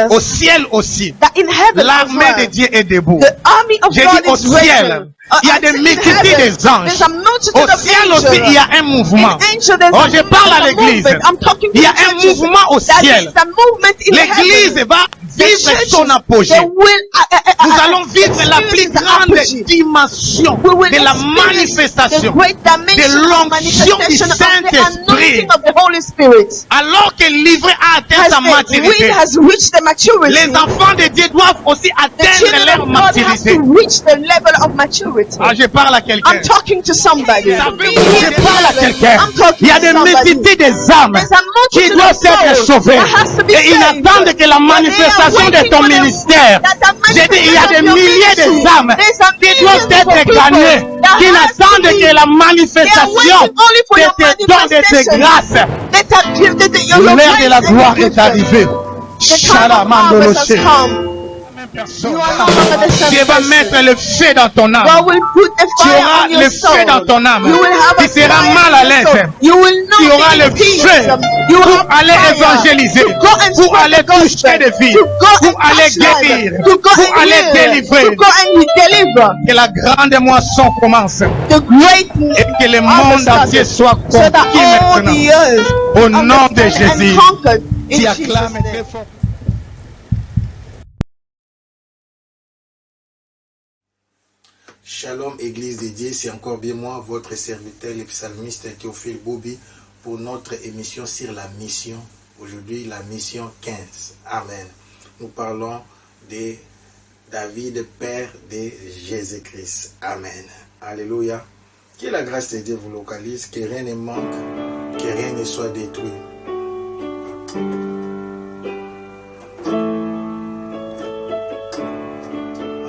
declares au ciel aussi, that in heaven l'armée de Dieu est debout. the army of J'ai God dit au is risen. ciel, il y a des multitudes des anges. There's a multitude Au of ciel angels. aussi, il y a un mouvement. Oh, je parle à l'église. Il y a un mouvement au ciel. L'église va vivre son apogée. Nous allons vivre la plus grande dimension de la manifestation de l'onction du Saint-Esprit. Alors que le livret a atteint sa maturité, les enfants de Dieu doivent aussi atteindre leur maturité. Ah, je parle à quelqu'un. I'm talking to somebody. Je parle à quelqu'un. Il y a des multitudes des âmes qui doivent être sauvées. Et ils attendent que la manifestation de ton ministère. J'ai dit, il y a des milliers de âmes qui doivent être gagnées, qui n'attendent que la manifestation de tes dons, de tes grâces. L'heure de la gloire est arrivée. Shalamandoloshe. Dieu va mettre le feu dans ton âme. Tu auras le feu dans ton âme. Tu seras mal à l'aise. Tu auras le feu pour aller évangéliser, pour aller toucher des vies, pour aller guérir, pour aller délivrer. Que la grande moisson commence et que le monde entier soit conquis maintenant. Au nom de Jésus, tu acclames très fort. Shalom Église de Dieu, c'est encore bien moi, votre serviteur, le psalmiste Théophile Bobby, pour notre émission sur la mission. Aujourd'hui, la mission 15. Amen. Nous parlons de David, père de Jésus-Christ. Amen. Alléluia. Que la grâce de Dieu vous localise, que rien ne manque, que rien ne soit détruit.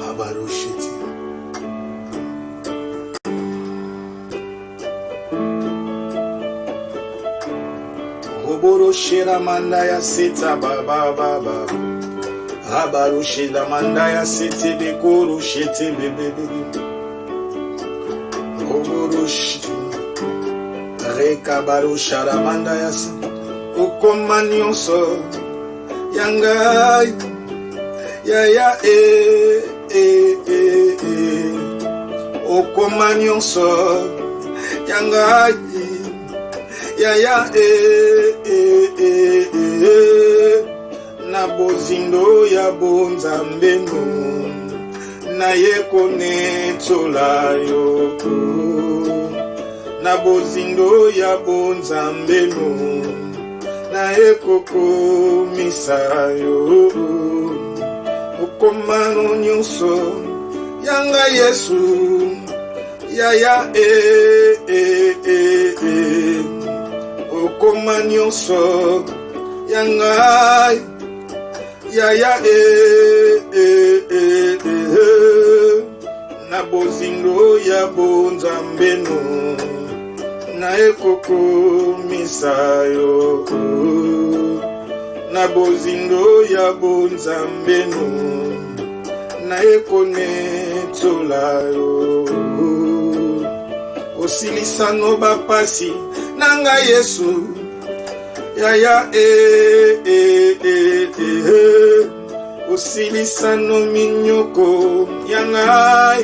Abaroucheti. Boroshera mandaya seta baba baba Rabarushela mandaya sete bekoro shete bebe Roboroshi Rekabarushara mandaya sete Okomanionso Yanga Ya Okomanionso Yanga na bozindo ya bonzambeno na yekone tsolayo na bozindo ya bonzambeno na yekoko misayo okomano nyonso yanga Yesu okoma nyonso yanga na bozindo ya bonzambeno na ekoko misayo na bozindo ya bonzambeno na ekone tsolayo osilisano bapasi nanga Yesu osilisano minyoko yanga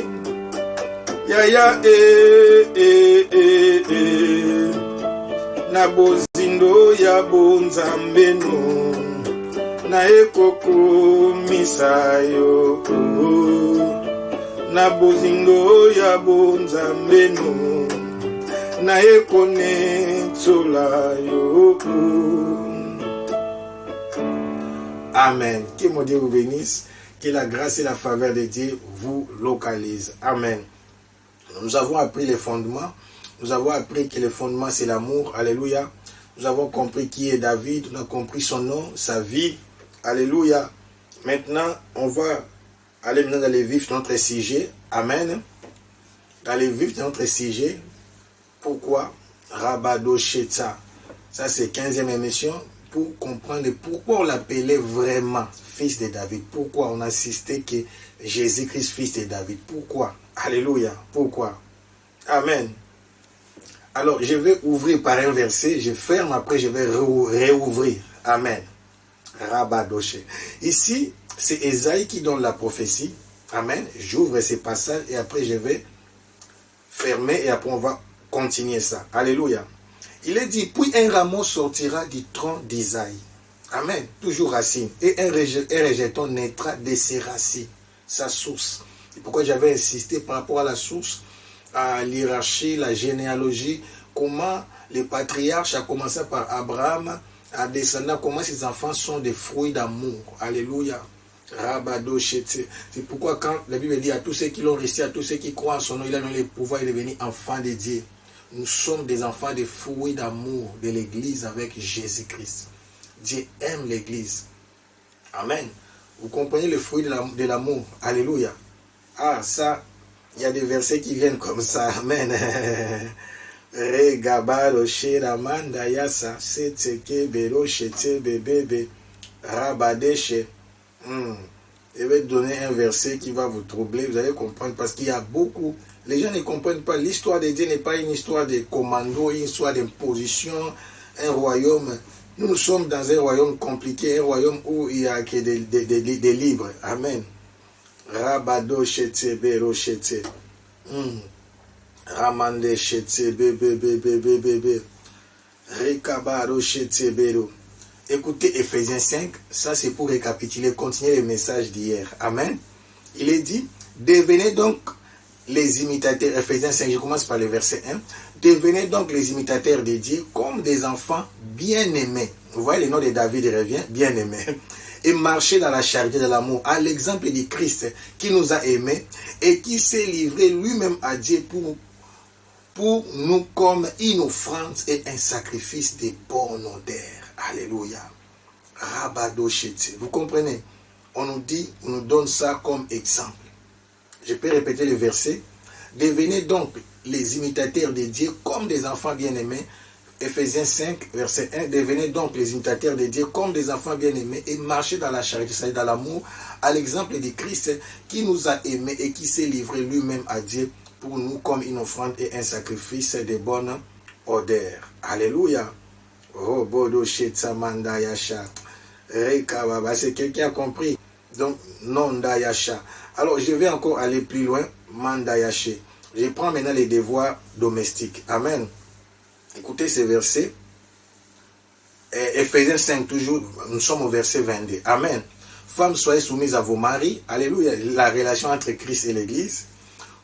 na bozindo ya bonzambeno na ekoko misayo na bozindo ya bonzambeno na ekone tsolayo. Amen. Que mon Dieu vous bénisse. Que la grâce et la faveur de Dieu vous localisent. Amen. Nous avons appris les fondements. Nous avons appris que les fondements c'est l'amour. Alléluia. Nous avons compris qui est David. On a compris son nom, sa vie. Alléluia. Maintenant, on va aller maintenant dans les vifs de notre sujet. Amen. Dans les vifs de notre sujet. Pourquoi Rabadosheta? Ça c'est 15e émission. Pour comprendre pourquoi on l'appelait vraiment fils de David. Pourquoi on insistait que Jésus-Christ fils de David. Pourquoi? Alléluia. Pourquoi? Amen. Alors je vais ouvrir par un verset. Je ferme, après je vais réouvrir. Amen. Rabadoché. Ici, c'est Ésaïe qui donne la prophétie. Amen. J'ouvre ces passages et après je vais fermer et après on va continuer ça. Alléluia. Il est dit, puis un rameau sortira du tronc d'Isaïe. Amen. Toujours racine. Et un rejeton naîtra de ses racines, sa source. C'est pourquoi j'avais insisté par rapport à la source, à l'hierarchie, la généalogie, comment les patriarches, à commencer par Abraham, à descendre, comment ces enfants sont des fruits d'amour. Alléluia. Rabado Shete. C'est pourquoi quand la Bible dit à tous ceux qui l'ont reçu, à tous ceux qui croient en son nom, il a donné le pouvoir de devenir enfants de Dieu. Nous sommes des enfants des fruits d'amour de l'Église avec Jésus-Christ. Dieu aime l'Église. Amen. Vous comprenez le fruit de l'amour. Alléluia. Ah, ça, il y a des versets qui viennent comme ça. Amen. Regabalo Sheramanda Yasa Seteke Bero Shete Bebebe Rabadeshe. Je vais donner un verset qui va vous troubler, vous allez comprendre, parce qu'il y a beaucoup, les gens ne comprennent pas, l'histoire de Dieu n'est pas une histoire de commando, une histoire d'imposition, un royaume. Nous sommes dans un royaume compliqué, un royaume où il n'y a que des libres. Amen. Rabado Shete Bero Shete. Ramande Shete Bebe. Rekabaro Shete Bero. Écoutez Ephésiens 5, ça c'est pour récapituler, continuer le message d'hier. Amen. Il est dit, devenez donc les imitateurs, Ephésiens 5, je commence par le verset 1, devenez donc les imitateurs de Dieu comme des enfants bien-aimés. Vous voyez le nom de David revient, bien-aimé. Et marchez dans la charité de l'amour, à l'exemple de Christ qui nous a aimés et qui s'est livré lui-même à Dieu pour nous comme une offrande et un sacrifice de bonne odeur. Alléluia. Rabado Shete. Vous comprenez? On nous dit, on nous donne ça comme exemple. Je peux répéter le verset. Devenez donc les imitateurs de Dieu comme des enfants bien-aimés. Ephésiens 5, verset 1. Devenez donc les imitateurs de Dieu comme des enfants bien-aimés et marchez dans la charité, c'est-à-dire dans l'amour, à l'exemple de Christ qui nous a aimés et qui s'est livré lui-même à Dieu pour nous comme une offrande et un sacrifice de bonne odeur. Alléluia. Robodo Shetsamanda Yasha. Rekababa. C'est quelqu'un a compris. Donc, Nonda Yasha. Alors, je vais encore aller plus loin. Manda Yaché. Je prends maintenant les devoirs domestiques. Amen. Écoutez ces versets. Ephésiens 5, toujours. Nous sommes au verset 22. Amen. Femmes, soyez soumises à vos maris. Alléluia. La relation entre Christ et l'Église.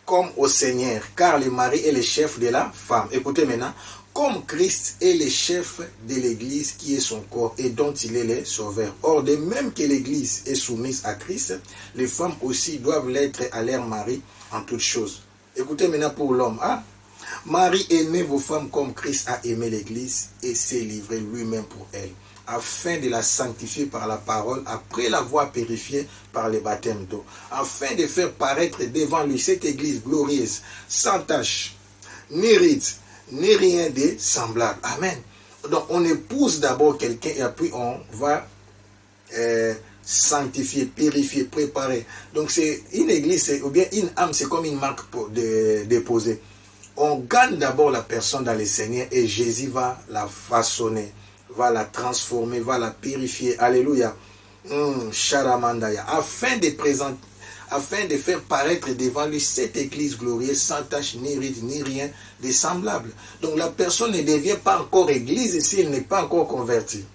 Comme au Seigneur. Car le mari est le chef de la femme. Écoutez maintenant. Comme Christ est le chef de l'Église qui est son corps et dont il est le sauveur. Or, de même que l'Église est soumise à Christ, les femmes aussi doivent l'être à leur mari en toutes choses. Écoutez maintenant pour l'homme. Hein? Marie, aimez vos femmes comme Christ a aimé l'Église et s'est livré lui-même pour elle, afin de la sanctifier par la parole, après l'avoir purifiée par le baptême d'eau, afin de faire paraître devant lui cette Église glorieuse, sans tache, ni ride, ni rien de semblable. Amen. Donc, on épouse d'abord quelqu'un et puis on va sanctifier, purifier, préparer. Donc, c'est une église, ou bien une âme, c'est comme une marque déposée. On gagne d'abord la personne dans le Seigneur et Jésus va la façonner, va la transformer, va la purifier. Alléluia. Sharamandaya. Afin de faire paraître devant lui cette église glorieuse, sans tache, ni ride, ni rien de semblable. Donc la personne ne devient pas encore église si elle n'est pas encore convertie,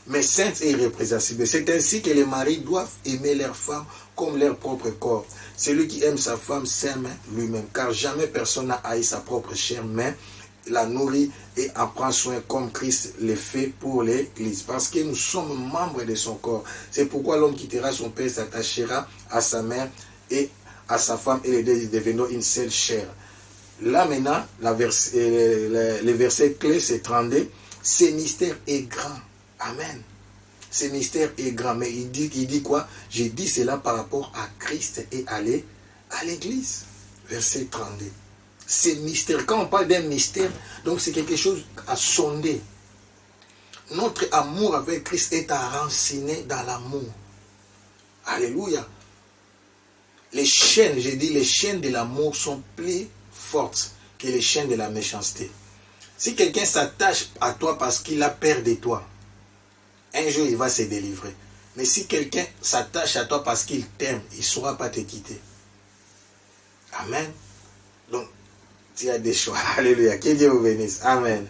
mais sainte et irrépréhensible. C'est ainsi que les maris doivent aimer leur femme comme leur propre corps. Celui qui aime sa femme s'aime lui-même, car jamais personne n'a haï sa propre chair, mais la nourrit et en prend soin comme Christ le fait pour l'Église, parce que nous sommes membres de son corps. C'est pourquoi l'homme quittera son père, s'attachera à sa mère et à sa femme, et les deux deviendront une seule chair. Là maintenant, le verset clé, c'est 32. Ce mystère est grand. Amen. Ce mystère est grand. Mais il dit quoi? J'ai dit cela par rapport à Christ et à l'Église. Verset 32. C'est mystère. Quand on parle d'un mystère, donc c'est quelque chose à sonder. Notre amour avec Christ est enraciné dans l'amour. Alléluia. Les chaînes, j'ai dit, les chaînes de l'amour sont plus fortes que les chaînes de la méchanceté. Si quelqu'un s'attache à toi parce qu'il a peur de toi, un jour il va se délivrer. Mais si quelqu'un s'attache à toi parce qu'il t'aime, il ne saura pas te quitter. Amen. Donc, tu as des choix. Alléluia. Que Dieu vous bénisse. Amen.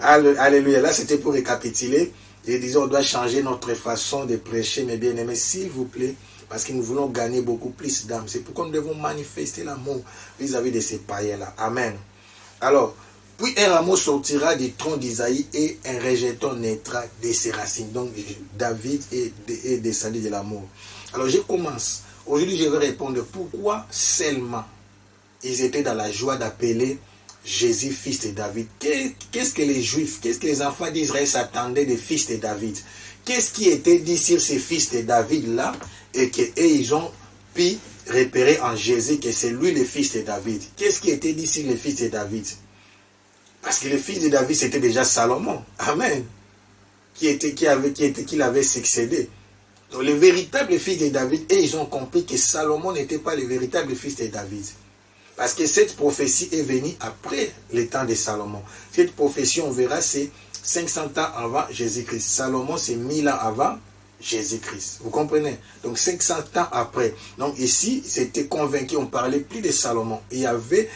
Alléluia. Là, c'était pour récapituler. Je disais, on doit changer notre façon de prêcher, mes bien-aimés, s'il vous plaît, parce que nous voulons gagner beaucoup plus d'âmes. C'est pourquoi nous devons manifester l'amour vis-à-vis de ces païens-là. Amen. Alors, puis un rameau sortira du tronc d'Isaïe et un rejeton naîtra de ses racines. Donc, David est descendu de l'amour. Alors, je commence. Aujourd'hui, je vais répondre pourquoi seulement ils étaient dans la joie d'appeler Jésus fils de David. Qu'est-ce que les Juifs, qu'est-ce que les enfants d'Israël s'attendaient des fils de David? Qu'est-ce qui était dit sur ces fils de David-là et qu'ils ont pu repérer en Jésus que c'est lui le fils de David? Qu'est-ce qui était dit sur les fils de David? Parce que le fils de David, c'était déjà Salomon. Amen. Qui l'avait succédé. Donc, le véritable fils de David, et ils ont compris que Salomon n'était pas le véritable fils de David. Parce que cette prophétie est venue après le temps de Salomon. Cette prophétie, on verra, c'est 500 ans avant Jésus-Christ. Salomon, c'est 1000 ans avant Jésus-Christ. Vous comprenez? Donc 500 ans après. Donc ici, c'était convaincu, on ne parlait plus de Salomon. Il devait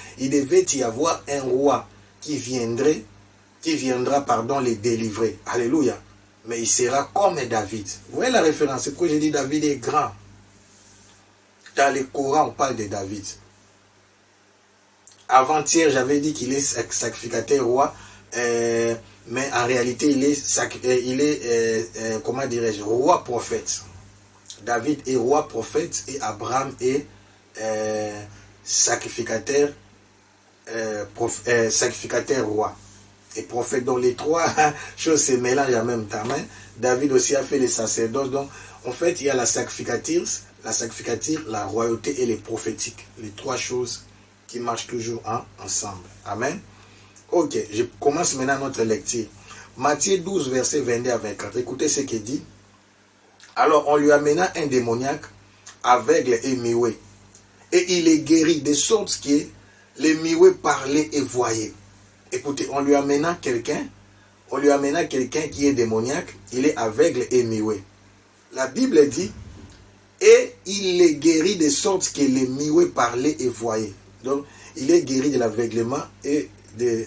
y avoir un roi qui viendra, les délivrer. Alléluia. Mais il sera comme David. Vous voyez la référence? C'est pourquoi j'ai dit David est grand. Dans le Coran, on parle de David. Avant-hier, j'avais dit qu'il est sacrificateur roi, mais en réalité, il est comment dirais-je, roi prophète. David est roi prophète et Abraham est sacrificateur roi et prophète. Donc les trois choses se mélangent en même temps. Hein? David aussi a fait les sacerdoces. Donc en fait, il y a la sacrificature, la royauté et les prophétiques. Les trois choses qui marchent toujours ensemble. Amen. Ok, je commence maintenant notre lecture. Matthieu 12, verset 22 à 24. Écoutez ce qu'il dit. Alors on lui amena un démoniaque, aveugle et muet. Et il est guéri de sorte que les muets parlaient et voyaient. Écoutez, on lui amena quelqu'un qui est démoniaque, il est aveugle et muet. La Bible dit, et il est guéri de sorte que les muets parlaient et voyaient. Donc, il est guéri de l'aveuglement et de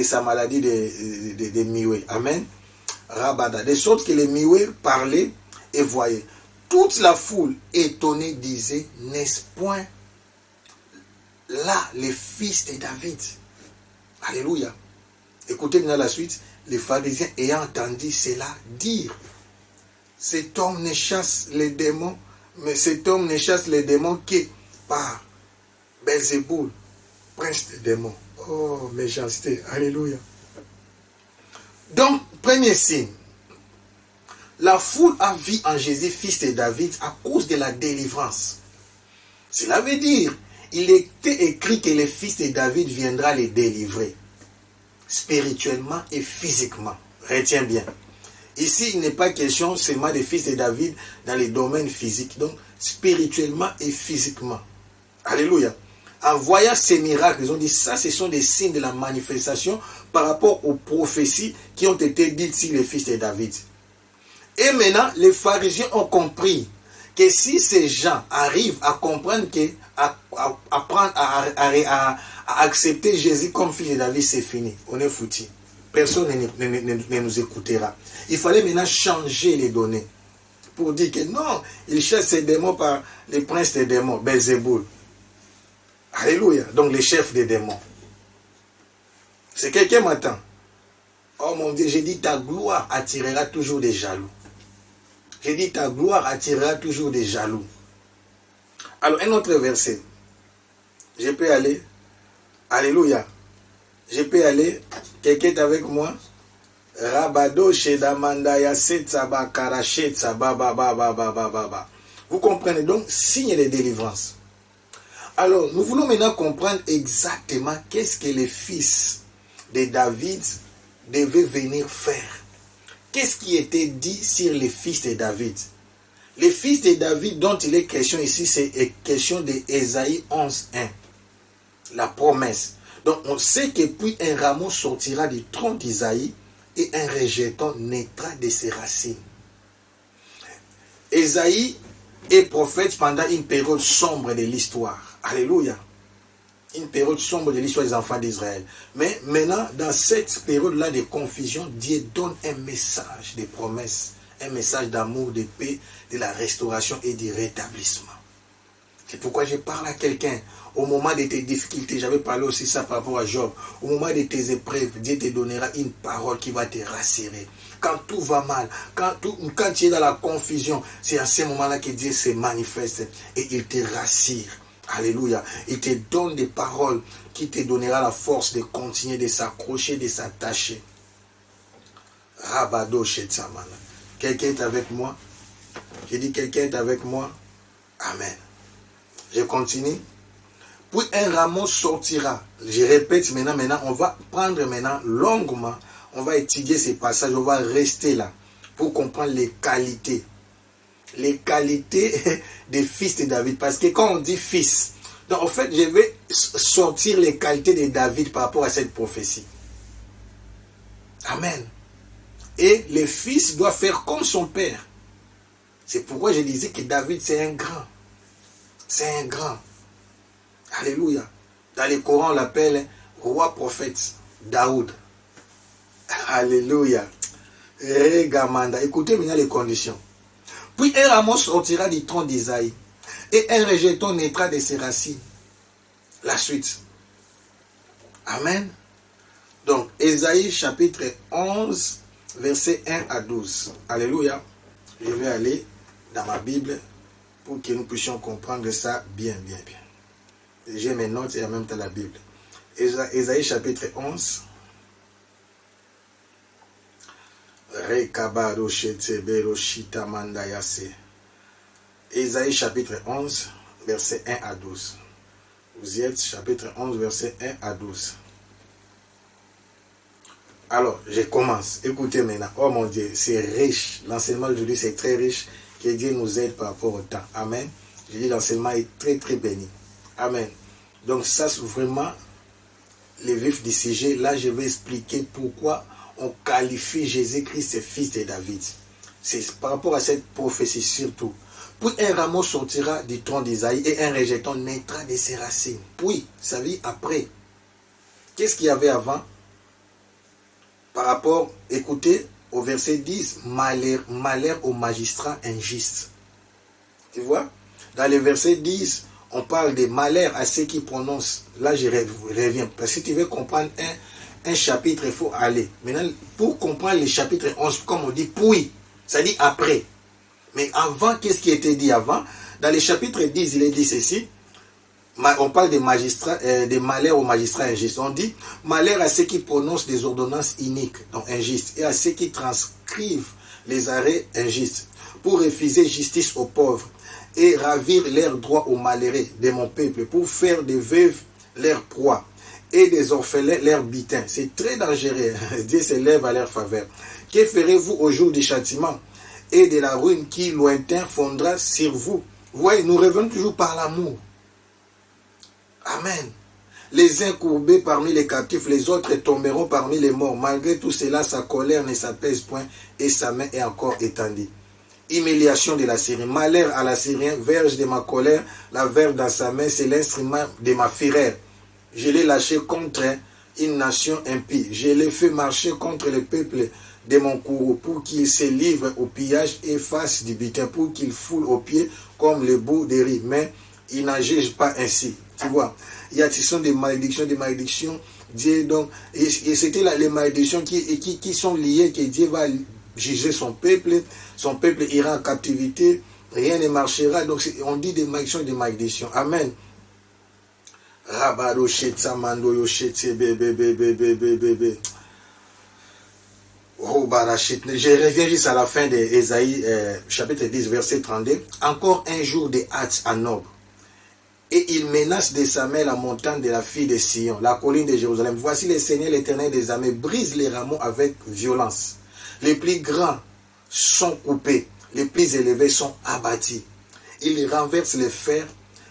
sa maladie de muets. Amen. Rabada. De sorte que les muets parlaient et voyaient. Toute la foule étonnée disait, n'est-ce point là les fils de David? Alléluia. Écoutez maintenant la suite. Les pharisiens ayant entendu cela dire, cet homme ne chasse les démons, mais cet homme ne chasse les démons que par Belzéboul, prince des démons. Oh, méchanceté. Alléluia. Donc, premier signe. La foule a vu en Jésus, fils de David, à cause de la délivrance. Cela veut dire, il était écrit que le fils de David viendra les délivrer, spirituellement et physiquement. Retiens bien. Ici, il n'est pas question seulement des fils de David dans les domaines physiques, donc spirituellement et physiquement. Alléluia. En voyant ces miracles, ils ont dit ça, ce sont des signes de la manifestation par rapport aux prophéties qui ont été dites sur les fils de David. Et maintenant, les pharisiens ont compris que si ces gens arrivent à comprendre à accepter Jésus comme fils de David, c'est fini. On est foutu. Personne ne nous écoutera. Il fallait maintenant changer les données pour dire que non, il chasse ces démons par les princes des démons, Belzéboul. Alléluia. Donc les chefs des démons. C'est quelqu'un m'attend. Oh mon Dieu, j'ai dit ta gloire attirera toujours des jaloux. J'ai dit ta gloire attirera toujours des jaloux. Alors un autre verset. Je peux aller. Alléluia. Je peux aller. Quelqu'un est avec moi. Rabado Shedamandaya Setsaba Karachetsa Baba Baba Baba Baba. Vous comprenez donc, signe de délivrance. Alors, nous voulons maintenant comprendre exactement qu'est-ce que les fils de David devaient venir faire. Qu'est-ce qui était dit sur les fils de David? Les fils de David dont il est question ici, c'est question de Ésaïe 11.1. La promesse. Donc, on sait que puis un rameau sortira du tronc d'Isaïe et un rejeton naîtra de ses racines. Ésaïe est prophète pendant une période sombre de l'histoire. Alléluia. Une période sombre de l'histoire des enfants d'Israël. Mais maintenant, dans cette période-là de confusion, Dieu donne un message de promesse, un message d'amour, de paix, de la restauration et du rétablissement. C'est pourquoi je parle à quelqu'un. Au moment de tes difficultés, j'avais parlé aussi ça par rapport à Job. Au moment de tes épreuves, Dieu te donnera une parole qui va te rassurer. Quand tout va mal, quand tu es dans la confusion, c'est à ce moment-là que Dieu se manifeste et il te rassure. Alléluia. Il te donne des paroles qui te donnera la force de continuer, de s'accrocher, de s'attacher. Rabado Shetsamana. Quelqu'un est avec moi? J'ai dit quelqu'un est avec moi? Amen. Je continue. Puis un rameau sortira. Je répète maintenant, on va prendre maintenant longuement, on va étudier ces passages, on va rester là pour comprendre les qualités des fils de David. Parce que quand on dit fils, donc en fait, je vais sortir les qualités de David par rapport à cette prophétie. Amen. Et les fils doivent faire comme son père. C'est pourquoi je disais que David, c'est un grand. C'est un grand. Alléluia. Dans le Coran, on l'appelle roi prophète Daoud. Alléluia. Regamanda. Écoutez maintenant les conditions. Puis un rameau sortira du tronc d'Isaïe et un rejeton naîtra de ses racines. La suite. Amen. Donc, Ésaïe chapitre 11, versets 1 à 12. Alléluia. Je vais aller dans ma Bible pour que nous puissions comprendre ça bien. J'ai mes notes et en même temps la Bible. Ésaïe chapitre 11. Ésaïe chapitre 11, verset 1 à 12. Vous y êtes, chapitre 11, verset 1 à 12. Alors, je commence. Écoutez maintenant. Oh mon Dieu, c'est riche. L'enseignement d'aujourd'hui, c'est très riche. Que Dieu nous aide par rapport au temps. Amen. Je dis, l'enseignement est très, très béni. Amen. Donc, ça, c'est vraiment le vif du sujet. Là, je vais expliquer pourquoi on qualifie Jésus-Christ, fils de David. C'est par rapport à cette prophétie surtout. Puis un rameau sortira du tronc d'Isaïe et un rejeton naîtra de ses racines. Puis, ça vient après. Qu'est-ce qu'il y avait avant? Par rapport, écoutez, au verset 10, malheur aux magistrats injustes. Tu vois? Dans le verset 10, on parle de malheur à ceux qui prononcent. Là, je reviens. Parce que si tu veux comprendre un chapitre, il faut aller. Maintenant, pour comprendre le chapitre 11, comme on dit, puis, ça dit après. Mais avant, qu'est-ce qui était dit avant? Dans le chapitre 10, il est dit ceci. On parle des magistrats, des malheurs aux magistrats injustes. On dit malheur à ceux qui prononcent des ordonnances iniques, donc injustes, et à ceux qui transcrivent les arrêts injustes, pour refuser justice aux pauvres et ravir leurs droits aux malheureux de mon peuple, pour faire des veuves leur proie et des orphelins leur butin. C'est très dangereux. Dieu se lève à leur faveur. Que ferez-vous au jour du châtiment et de la ruine qui lointain fondra sur vous? Voyez, nous revenons toujours par l'amour. Amen. Les uns courbés parmi les captifs, les autres tomberont parmi les morts. Malgré tout cela, sa colère ne s'apaise point et sa main est encore étendue. Humiliation de l'Assyrien. Malheur à l'Assyrien, verge de ma colère, la verge dans sa main, c'est l'instrument de ma fureur. Je l'ai lâché contre une nation impie. Je l'ai fait marcher contre le peuple de mon courroux pour qu'il se livre au pillage et fasse du butin, pour qu'il foule aux pieds comme le bout des riz. Mais il n'en juge pas ainsi. Tu vois, il y a des malédictions, Dieu donc, et c'était là les malédictions qui sont liées, que Dieu va juger son peuple ira en captivité, rien ne marchera, donc on dit des malédictions, Amen. Je reviens juste à la fin d'Ésaïe, chapitre 10, verset 32. Encore un jour de hâte à Nob. Et il menace de sa main la montagne de la fille de Sion, la colline de Jérusalem. Voici le Seigneur, l'Éternel des armées, brise les rameaux avec violence. Les plus grands sont coupés, les plus élevés sont abattus. Il renverse les fers,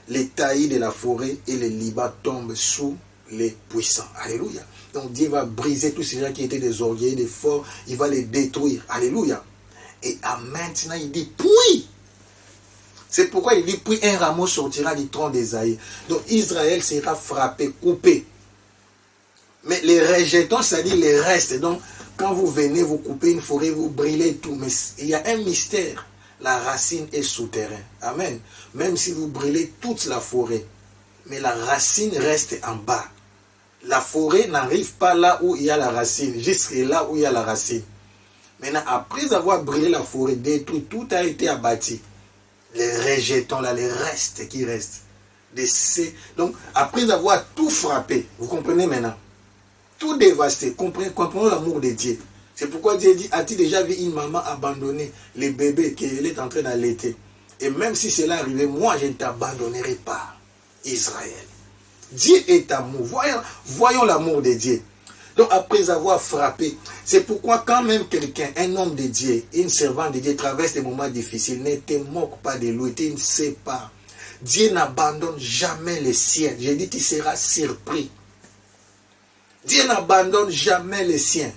les taillis de la forêt et les Liban tombent sous les puissants. Alléluia. Donc Dieu va briser tous ces gens qui étaient des orgueilleux, des forts, il va les détruire. Alléluia. Et maintenant il dit, puis, C'est pourquoi il dit, puis un rameau sortira du tronc d'Ésaïe. Donc Israël sera frappé, coupé. Mais les rejetons, c'est-à-dire les restes. Donc, quand vous venez, vous coupez une forêt, vous brûlez tout. Mais il y a un mystère. La racine est souterraine. Amen. Même si vous brûlez toute la forêt, mais la racine reste en bas. La forêt n'arrive pas là où il y a la racine, jusqu'à là où il y a la racine. Maintenant, après avoir brûlé la forêt, détruit, tout a été abattu. Les rejetons là, les restes qui restent. Donc, après avoir tout frappé, vous comprenez maintenant, tout dévasté, comprenons l'amour de Dieu. C'est pourquoi Dieu dit, as-tu déjà vu une maman abandonner les bébés qu'elle est en train d'allaiter? Et même si cela arrivait, moi je ne t'abandonnerai pas, Israël. Dieu est amour. Voyons l'amour de Dieu. Donc après avoir frappé, c'est pourquoi quand même quelqu'un, un homme de Dieu, une servante de Dieu traverse des moments difficiles, ne te moque pas de lui, tu ne sais pas. Dieu n'abandonne jamais les siens. J'ai dit, tu seras surpris. Dieu n'abandonne jamais les siens.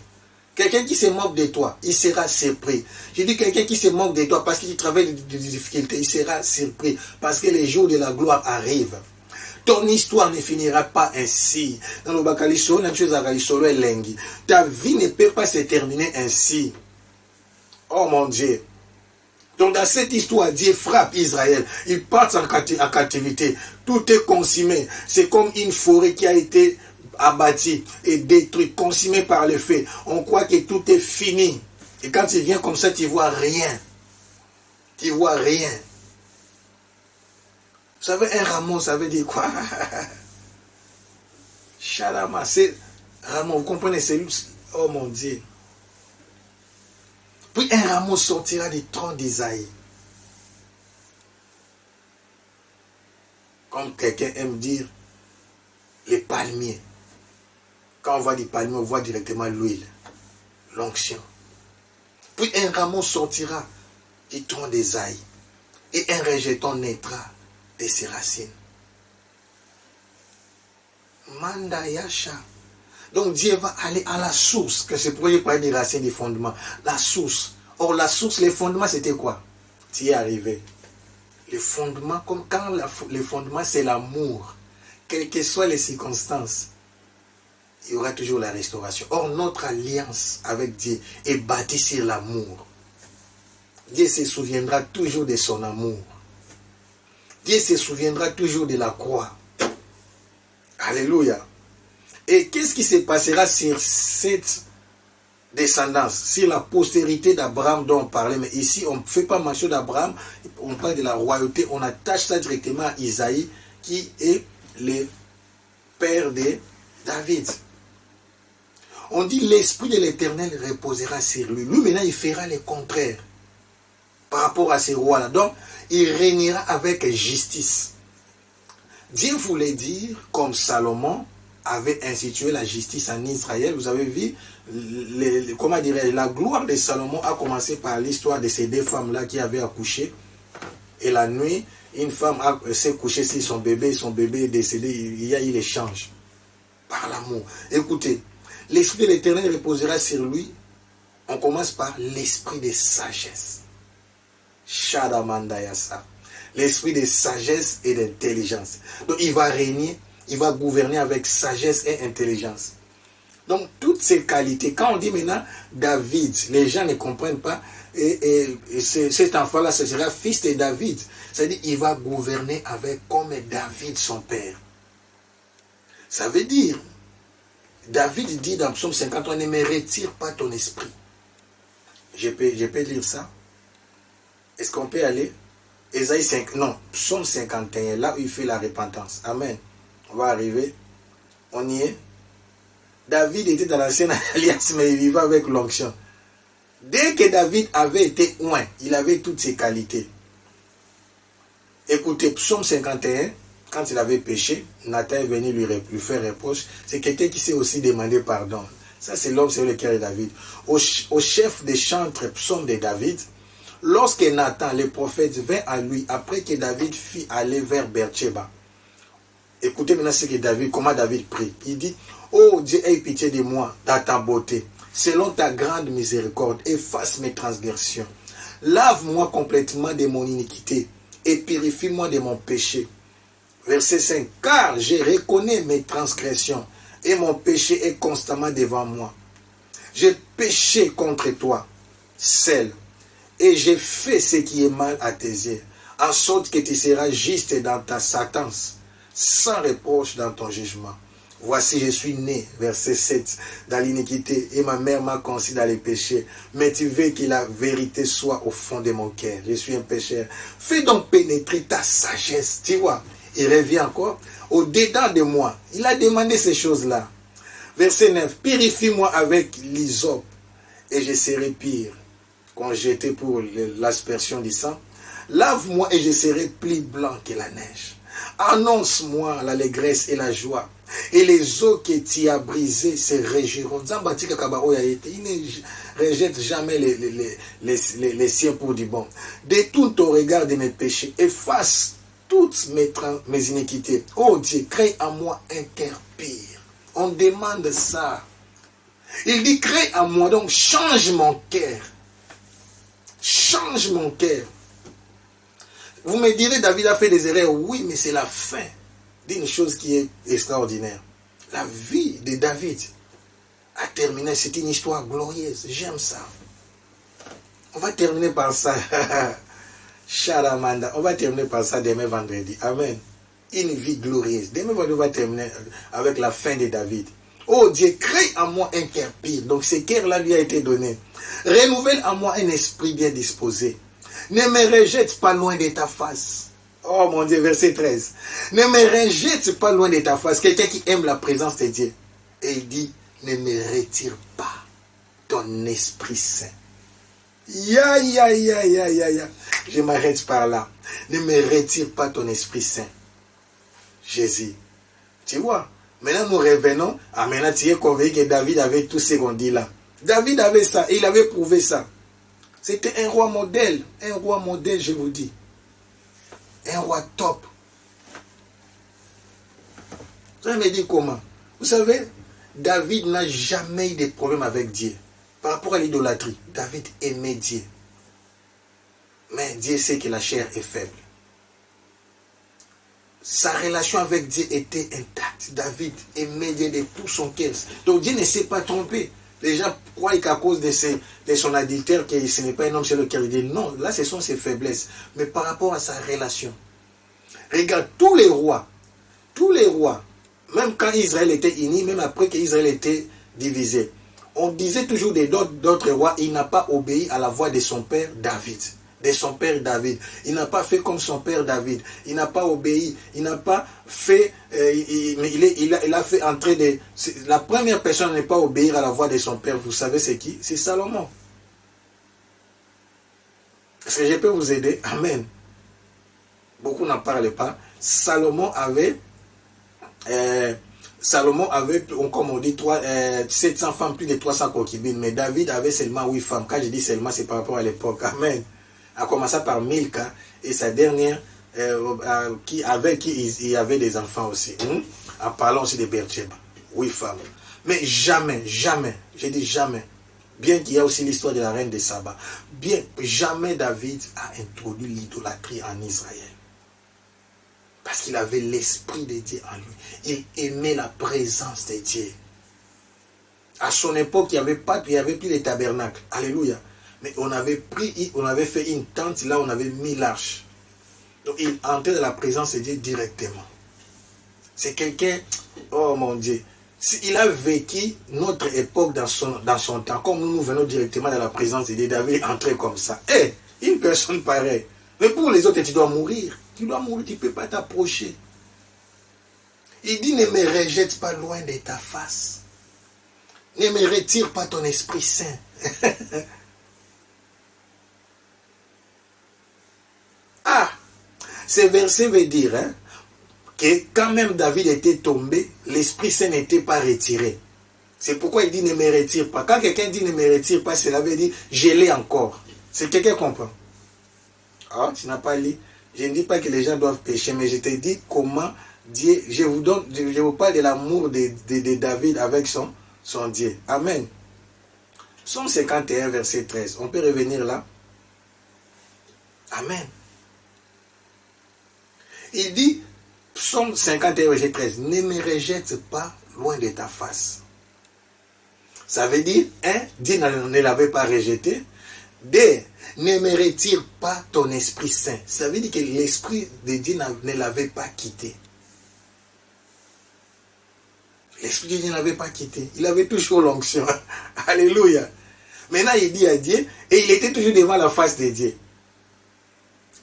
Quelqu'un qui se moque de toi, il sera surpris. J'ai dit quelqu'un qui se moque de toi parce qu'il traverse des difficultés, il sera surpris. Parce que les jours de la gloire arrivent. Ton histoire ne finira pas ainsi. Dans le Bakalisoro, ta vie ne peut pas se terminer ainsi. Oh mon Dieu. Donc dans cette histoire, Dieu frappe Israël. Ils partent en captivité. Tout est consumé. C'est comme une forêt qui a été abattu et détruit, consumé par le feu. On croit que tout est fini. Et quand tu viens comme ça, tu vois rien. Tu vois rien. Vous savez, un rameau, ça veut dire quoi? Shalama, c'est rameau, vous comprenez, c'est lui. Oh mon Dieu. Puis un rameau sortira du tronc d'Isaïe. Comme quelqu'un aime dire, les palmiers. Quand on voit du palmier, on voit directement l'huile, l'onction. Puis un rameau sortira du tronc d'Ésaïe et un rejeton naîtra de ses racines. Mandayasha. Donc Dieu va aller à la source, que c'est pour parler des racines, des fondements. La source. Or la source, les fondements, c'était quoi? Tu y es arrivé. Les fondements, comme quand les fondements, c'est l'amour. Quelles que soient les circonstances, il y aura toujours la restauration. Or, notre alliance avec Dieu est bâtie sur l'amour. Dieu se souviendra toujours de son amour. Dieu se souviendra toujours de la croix. Alléluia. Et qu'est-ce qui se passera sur cette descendance, sur la postérité d'Abraham dont on parlait? Mais ici, on ne fait pas mention d'Abraham, on parle de la royauté, on attache ça directement à Isaïe, qui est le père de David. On dit l'Esprit de l'Éternel reposera sur lui. Lui, maintenant, il fera le contraire par rapport à ces rois-là. Donc, il régnera avec justice. Dieu voulait dire, comme Salomon avait institué la justice en Israël, vous avez vu, comment dirais-je, la gloire de Salomon a commencé par l'histoire de ces deux femmes-là qui avaient accouché. Et la nuit, une femme s'est couchée sur son bébé est décédé, il y a eu l'échange. Par l'amour. Écoutez, l'Esprit de l'Éternel reposera sur lui. On commence par l'esprit de sagesse. Shadamandayasa. L'esprit de sagesse et d'intelligence. Donc il va régner, il va gouverner avec sagesse et intelligence. Donc toutes ces qualités, quand on dit maintenant David, les gens ne comprennent pas, et cet enfant-là, ce sera fils de David. C'est-à-dire il va gouverner avec comme David son père. Ça veut dire, David dit dans Psaume 53, ne me retire pas ton esprit. Je peux lire ça? Est-ce qu'on peut aller? Ésaïe 5, non, Psaume 51, là où il fait la repentance. Amen. On va arriver. On y est. David était dans l'ancienne alliance, mais il vivait avec l'onction. Dès que David avait été oint, il avait toutes ses qualités. Écoutez, Psaume 51, quand il avait péché, Nathan est venu lui faire reproche. C'est quelqu'un qui s'est aussi demandé pardon. Ça, c'est l'homme sur le cœur de David. Au chef des chantres, Psaume de David, lorsque Nathan, le prophète, vint à lui, après que David fit aller vers Beersheba. Écoutez maintenant ce que David, comment David prie. Il dit, oh Dieu, aie pitié de moi dans ta beauté. Selon ta grande miséricorde, efface mes transgressions. Lave-moi complètement de mon iniquité et purifie-moi de mon péché. Verset 5. Car je reconnais mes transgressions et mon péché est constamment devant moi. J'ai péché contre toi, seul, et j'ai fait ce qui est mal à tes yeux, en sorte que tu seras juste dans ta sentence, sans reproche dans ton jugement. Voici, je suis né, verset 7, dans l'iniquité, et ma mère m'a conçu dans les péchés. Mais tu veux que la vérité soit au fond de mon cœur. Je suis un pécheur. Fais donc pénétrer ta sagesse. Tu vois, il revient encore au-dedans de moi. Il a demandé ces choses-là. Verset 9, purifie-moi avec l'hysope, et je serai pire. Quand j'étais pour l'aspersion du sang, lave-moi et je serai plus blanc que la neige. Annonce-moi l'allégresse et la joie. Et les eaux que tu as brisées se réjouiront. Il ne rejette jamais les siens pour du bon. Détourne ton regard de mes péchés. Efface toutes mes iniquités. Oh Dieu, crée en moi un cœur pur. On demande ça. Il dit, crée en moi. Donc, change mon cœur. Change mon cœur. Vous me direz, David a fait des erreurs. Oui, mais c'est la fin d'une chose qui est extraordinaire. La vie de David a terminé. C'est une histoire glorieuse. J'aime ça. On va terminer par ça. Charamanda. On va terminer par ça demain vendredi. Amen. Une vie glorieuse. Demain vendredi, on va terminer avec la fin de David. Oh Dieu, crée en moi un cœur pur. Donc ce cœur-là lui a été donné. Renouvelle en moi un esprit bien disposé. Ne me rejette pas loin de ta face. Oh mon Dieu, verset 13. Ne me rejette pas loin de ta face. Quelqu'un qui aime la présence de Dieu. Et il dit, ne me retire pas ton Esprit Saint. Ya. Je m'arrête par là. Ne me retire pas ton Esprit Saint. Jésus. Tu vois, maintenant nous revenons. Ah, maintenant tu es convaincu que David avait tout ce qu'on dit là. David avait ça, et il avait prouvé ça. C'était un roi modèle, je vous dis. Un roi top. Vous allez me dire comment? Vous savez, David n'a jamais eu de problème avec Dieu. Par rapport à l'idolâtrie, David aimait Dieu. Mais Dieu sait que la chair est faible. Sa relation avec Dieu était intacte. David aimait Dieu de tout son cœur. Donc Dieu ne s'est pas trompé. Les gens croient qu'à cause de son adultère, que ce n'est pas un homme sur lequel il dit non. Là, ce sont ses faiblesses. Mais par rapport à sa relation. Regarde, tous les rois, même quand Israël était uni, même après qu'Israël était divisé, on disait toujours d'autres rois, il n'a pas obéi à la voix de son père David. Il n'a pas fait comme son père David. Il n'a pas obéi. Il n'a pas fait... il a fait entrer des... La première personne à ne pas obéir à la voix de son père, vous savez c'est qui? C'est Salomon. Est-ce que je peux vous aider? Amen. Beaucoup n'en parlent pas. Salomon avait, comme on dit, 700 femmes, plus de 300 concubines. Mais David avait seulement 8 femmes. Quand je dis seulement, c'est par rapport à l'époque. Amen. A commencé par Milka et sa dernière avec qui il avait des enfants aussi. En parlant aussi de Bathsheba. 8 femmes. Mais jamais, je dis jamais, bien qu'il y ait aussi l'histoire de la reine de Saba, jamais David a introduit l'idolâtrie en Israël. Parce qu'il avait l'esprit de Dieu en lui. Il aimait la présence de Dieu. À son époque, il n'y avait plus les tabernacles. Alléluia. Mais on avait fait une tente, là on avait mis l'arche. Donc il entrait dans la présence de Dieu directement. C'est quelqu'un, oh mon Dieu, il a vécu notre époque dans son temps, comme nous venons directement dans la présence de Dieu. David entrait comme ça. Une personne pareille. Mais pour les autres, tu dois mourir. Tu dois mourir, tu ne peux pas t'approcher. Il dit, ne me rejette pas loin de ta face. Ne me retire pas ton Esprit Saint. Ce verset veut dire que quand même David était tombé, l'Esprit Saint n'était pas retiré. C'est pourquoi il dit ne me retire pas. Quand quelqu'un dit ne me retire pas, cela veut dire je l'ai encore. C'est quelqu'un comprend. Ah, tu n'as pas lu. Je ne dis pas que les gens doivent pécher, mais je te dis comment Dieu, je vous parle de l'amour de David avec son Dieu. Amen. Psaume 51, verset 13. On peut revenir là. Amen. Il dit, Psaume 51, verset 13, ne me rejette pas loin de ta face. Ça veut dire, un, Dieu ne l'avait pas rejeté. Deux, ne me retire pas ton Esprit Saint. Ça veut dire que l'Esprit de Dieu ne l'avait pas quitté. L'Esprit de Dieu ne l'avait pas quitté. Il avait toujours l'onction. Alléluia. Maintenant, il dit à Dieu, et il était toujours devant la face de Dieu.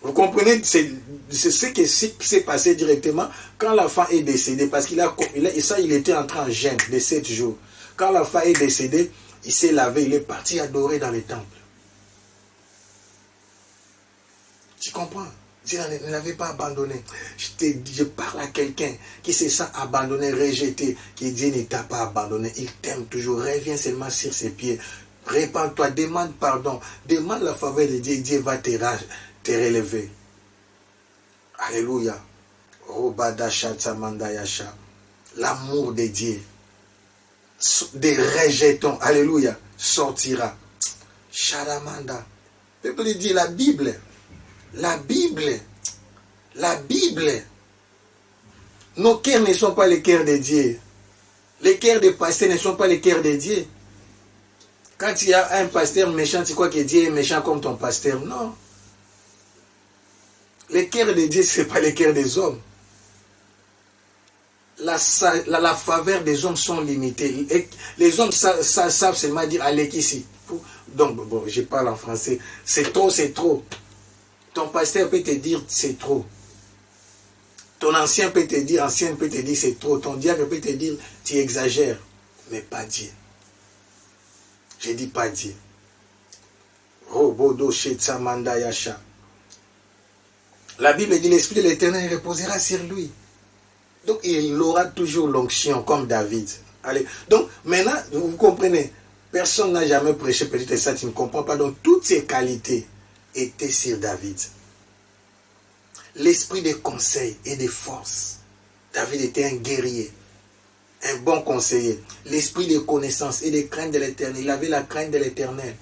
Vous comprenez, c'est ce qui s'est passé directement quand l'enfant est décédé, parce qu'il il était entré en jeûne de 7 jours. Quand l'enfant est décédé, il s'est lavé, il est parti adorer dans le temple. Tu comprends? Dieu ne l'avait pas abandonné. Je parle à quelqu'un qui se sent abandonné, rejeté, que Dieu ne t'a pas abandonné. Il t'aime toujours. Reviens seulement sur ses pieds. Répands-toi, demande pardon. Demande la faveur de Dieu. Dieu va te relever. Alléluia. L'amour de Dieu, des rejetons, alléluia, sortira. Sharamanda. Peuple dit la Bible. Nos cœurs ne sont pas les cœurs de Dieu. Les cœurs des pasteurs ne sont pas les cœurs de Dieu. Quand il y a un pasteur méchant, tu crois que Dieu est méchant comme ton pasteur? Non. Les cœurs de Dieu, ce n'est pas les cœurs des hommes. La faveur des hommes sont limitées. Et les hommes savent seulement dire allez ici. Donc, bon, je parle en français. C'est trop, c'est trop. Ton pasteur peut te dire c'est trop. Ton ancien peut te dire c'est trop. Ton diable peut te dire tu exagères. Mais pas Dieu. Je dis pas Dieu. La Bible dit l'Esprit de l'Éternel reposera sur lui. Donc il aura toujours l'onction comme David. Allez. Donc maintenant, vous comprenez, personne n'a jamais prêché peut-être ça, tu ne comprends pas. Donc toutes ces qualités étaient sur David. L'esprit de conseil et de force. David était un guerrier, un bon conseiller. L'esprit de connaissance et de crainte de l'Éternel. Il avait la crainte de l'Éternel.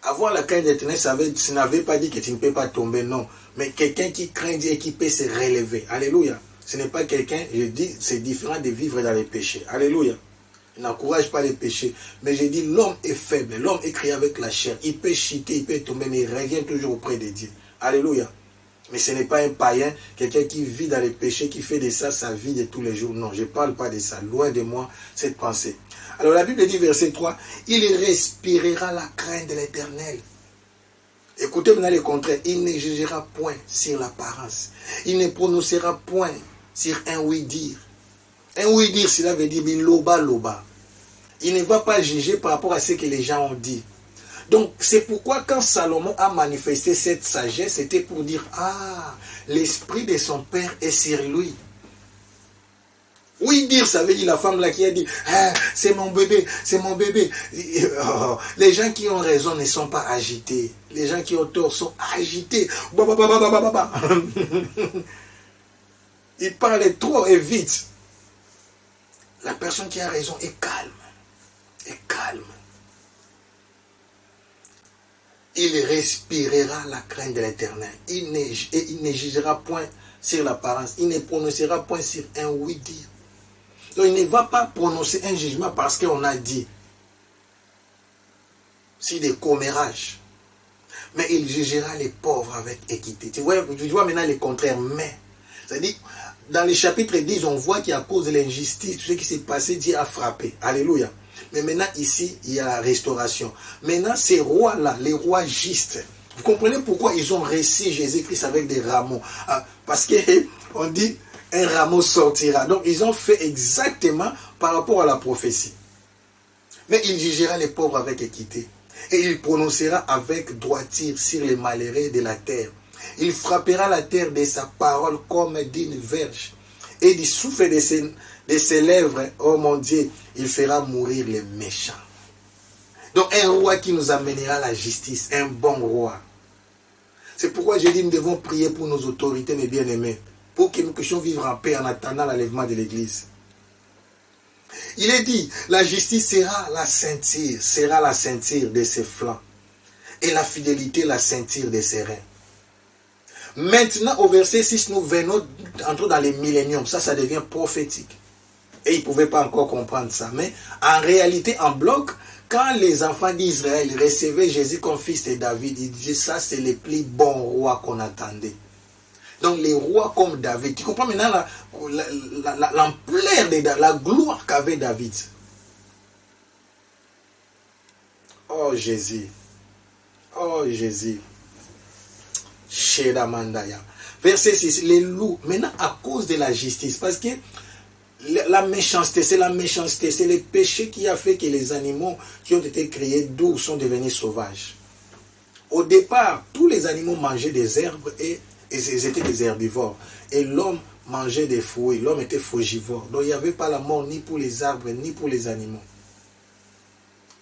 Avoir la crainte de l'Éternel, ça n'avait pas dit que tu ne peux pas tomber, non. Mais quelqu'un qui craint Dieu et qui peut se relever. Alléluia. Ce n'est pas quelqu'un, je dis, c'est différent de vivre dans les péchés. Alléluia. Il n'encourage pas les péchés. Mais je dis, l'homme est faible. L'homme est créé avec la chair. Il peut chuter, il peut tomber, mais il revient toujours auprès de Dieu. Alléluia. Mais ce n'est pas un païen, quelqu'un qui vit dans les péchés, qui fait de ça sa vie de tous les jours. Non, je ne parle pas de ça. Loin de moi, cette pensée. Alors la Bible dit, verset 3, il respirera la crainte de l'Éternel. Écoutez maintenant le contraire. Il ne jugera point sur l'apparence. Il ne prononcera point sur un oui-dire. Un oui-dire, cela veut dire loba loba. Il ne va pas juger par rapport à ce que les gens ont dit. Donc, c'est pourquoi quand Salomon a manifesté cette sagesse, c'était pour dire, ah, l'esprit de son père est sur lui. Oui, dire, ça veut dire la femme là qui a dit, ah, c'est mon bébé, c'est mon bébé. Oh, les gens qui ont raison ne sont pas agités. Les gens qui ont tort sont agités. Ils parlent trop et vite. La personne qui a raison est calme. Est calme. Il respirera la crainte de l'Éternel. Il ne jugera point sur l'apparence. Il ne prononcera point sur un oui-dire. Donc il ne va pas prononcer un jugement parce qu'on a dit. C'est des commérages. Mais il jugera les pauvres avec équité. Tu vois maintenant le contraire. Mais, c'est-à-dire, dans les chapitres 10, on voit qu'à cause de l'injustice, tout ce qui s'est passé, Dieu a frappé. Alléluia. Mais maintenant, ici, il y a la restauration. Maintenant, ces rois-là, les rois justes, vous comprenez pourquoi ils ont reçu Jésus-Christ avec des rameaux? Parce qu'on dit, un rameau sortira. Donc, ils ont fait exactement par rapport à la prophétie. Mais il jugera les pauvres avec équité. Et il prononcera avec droiture sur les malheureux de la terre. Il frappera la terre de sa parole comme d'une verge. Et du souffle de ses lèvres, oh mon Dieu, il fera mourir les méchants. Donc un roi qui nous amènera la justice, un bon roi. C'est pourquoi je dis nous devons prier pour nos autorités, mes bien-aimés, pour que nous puissions vivre en paix en attendant l'enlèvement de l'Église. Il est dit, la justice sera la ceinture de ses flancs, et la fidélité la ceinture de ses reins. Maintenant, au verset 6, nous venons, entrons dans les milléniums. Ça devient prophétique. Et ils ne pouvaient pas encore comprendre ça. Mais en réalité, en bloc, quand les enfants d'Israël recevaient Jésus comme fils de David, ils disaient ça, c'est le plus bon roi qu'on attendait. Donc les rois comme David, tu comprends maintenant l'ampleur de la gloire qu'avait David. Oh Jésus. Oh Jésus. Shedamandaya. Verset 6. Les loups, maintenant à cause de la justice, parce que la méchanceté, c'est le péché qui a fait que les animaux qui ont été créés d'où sont devenus sauvages. Au départ, tous les animaux mangeaient des herbes et ils étaient des herbivores. Et l'homme mangeait des fruits, l'homme était frugivore. Donc il n'y avait pas la mort ni pour les arbres ni pour les animaux.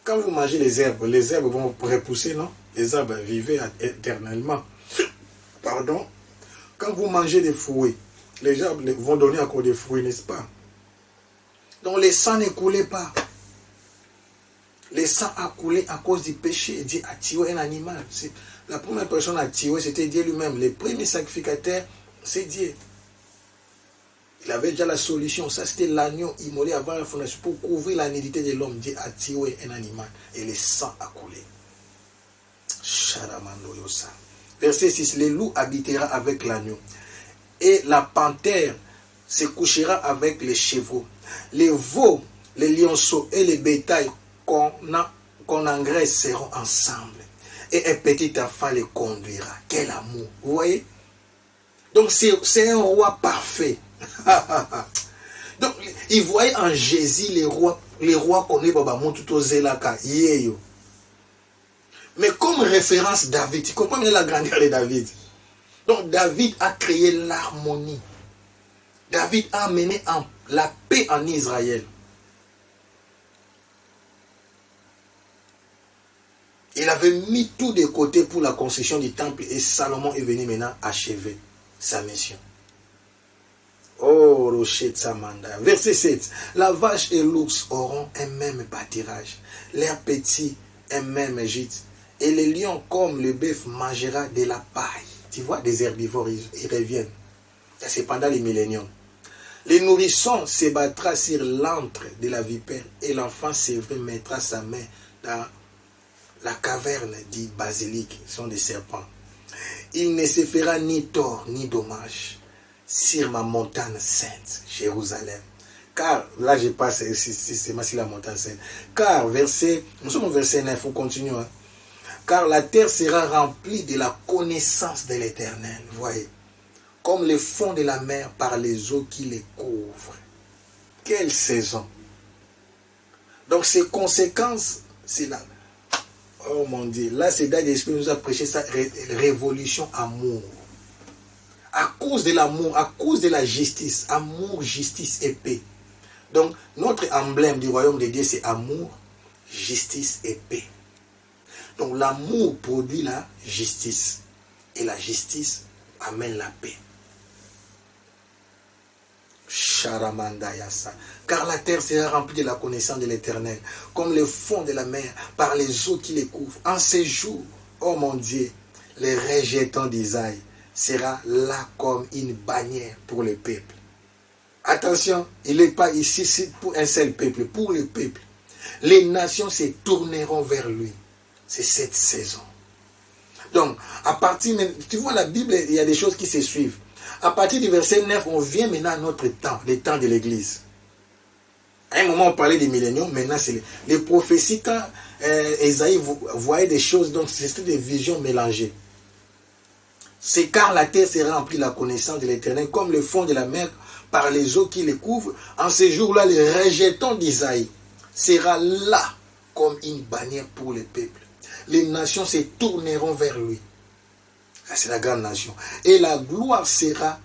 Quand vous mangez les herbes vont repousser, non? Les arbres vivaient éternellement. Pardon? Quand vous mangez des fruits, les arbres vont donner encore des fruits, n'est-ce pas? Donc le sang ne coulait pas. Le sang a coulé à cause du péché. Dieu a tué un animal. La première personne à tuer, c'était Dieu lui-même. Le premier sacrificateur, c'est Dieu. Il avait déjà la solution. Ça, c'était l'agneau immolé avant la fondation pour couvrir la nudité de l'homme. Dieu a tué un animal et le sang a coulé. Verset 6. Le loup habitera avec l'agneau et la panthère se couchera avec les chevaux. Les veaux, les lionceaux et les bétails qu'on engraisse seront ensemble. Et un petit enfant les conduira. Quel amour. Vous voyez? Donc c'est un roi parfait. Donc il voyait en Jésus les rois qu'on est tout aux Zélaka. Mais comme référence David, tu comprends bien la grandeur de David. Donc David a créé l'harmonie. David a amené la paix en Israël. Il avait mis tout de côté pour la construction du temple et Salomon est venu maintenant achever sa mission. Oh, Rocher Tsamanda. Verset 7. La vache et l'ours auront un même pâturage, leurs petits un même gîte, et les lions comme le bœuf mangera de la paille. Tu vois, des herbivores, ils reviennent. C'est pendant les milléniums. Les nourrissons se battra sur l'antre de la vipère et l'enfant sévré mettra sa main dans la caverne du basilic, sont des serpents. Il ne se fera ni tort ni dommage sur ma montagne sainte, Jérusalem. Car, là je passe c'est sur la montagne sainte. Car, nous sommes au verset 9, il faut continuer. Hein. Car la terre sera remplie de la connaissance de l'Éternel, voyez. Comme le fond de la mer par les eaux qui les couvrent. Quelle saison! Donc ces conséquences, c'est là. Oh mon Dieu, là c'est Daniel Esprit nous a prêché ça, révolution amour. À cause de l'amour, à cause de la justice, amour, justice et paix. Donc notre emblème du royaume de Dieu c'est amour, justice et paix. Donc l'amour produit la justice et la justice amène la paix. Car la terre sera remplie de la connaissance de l'Éternel, comme le fond de la mer, par les eaux qui les couvrent. En ces jours, oh mon Dieu, les rejetants d'Isaïe sera là comme une bannière pour le peuple. Attention, il n'est pas ici pour un seul peuple, pour le peuple. Les nations se tourneront vers lui. C'est cette saison. Donc, à partir, tu vois la Bible, il y a des choses qui se suivent. À partir du verset 9, on vient maintenant à notre temps, le temps de l'Église. À un moment, on parlait des milléniums, maintenant, c'est les prophéties, quand Esaïe voyait des choses, donc c'était des visions mélangées. C'est car la terre sera remplie de la connaissance de l'Éternel, comme le fond de la mer, par les eaux qui les couvrent. En ces jours-là, les rejetants d'Isaïe sera là, comme une bannière pour le peuple. Les nations se tourneront vers lui. C'est la grande nation. Et la gloire sera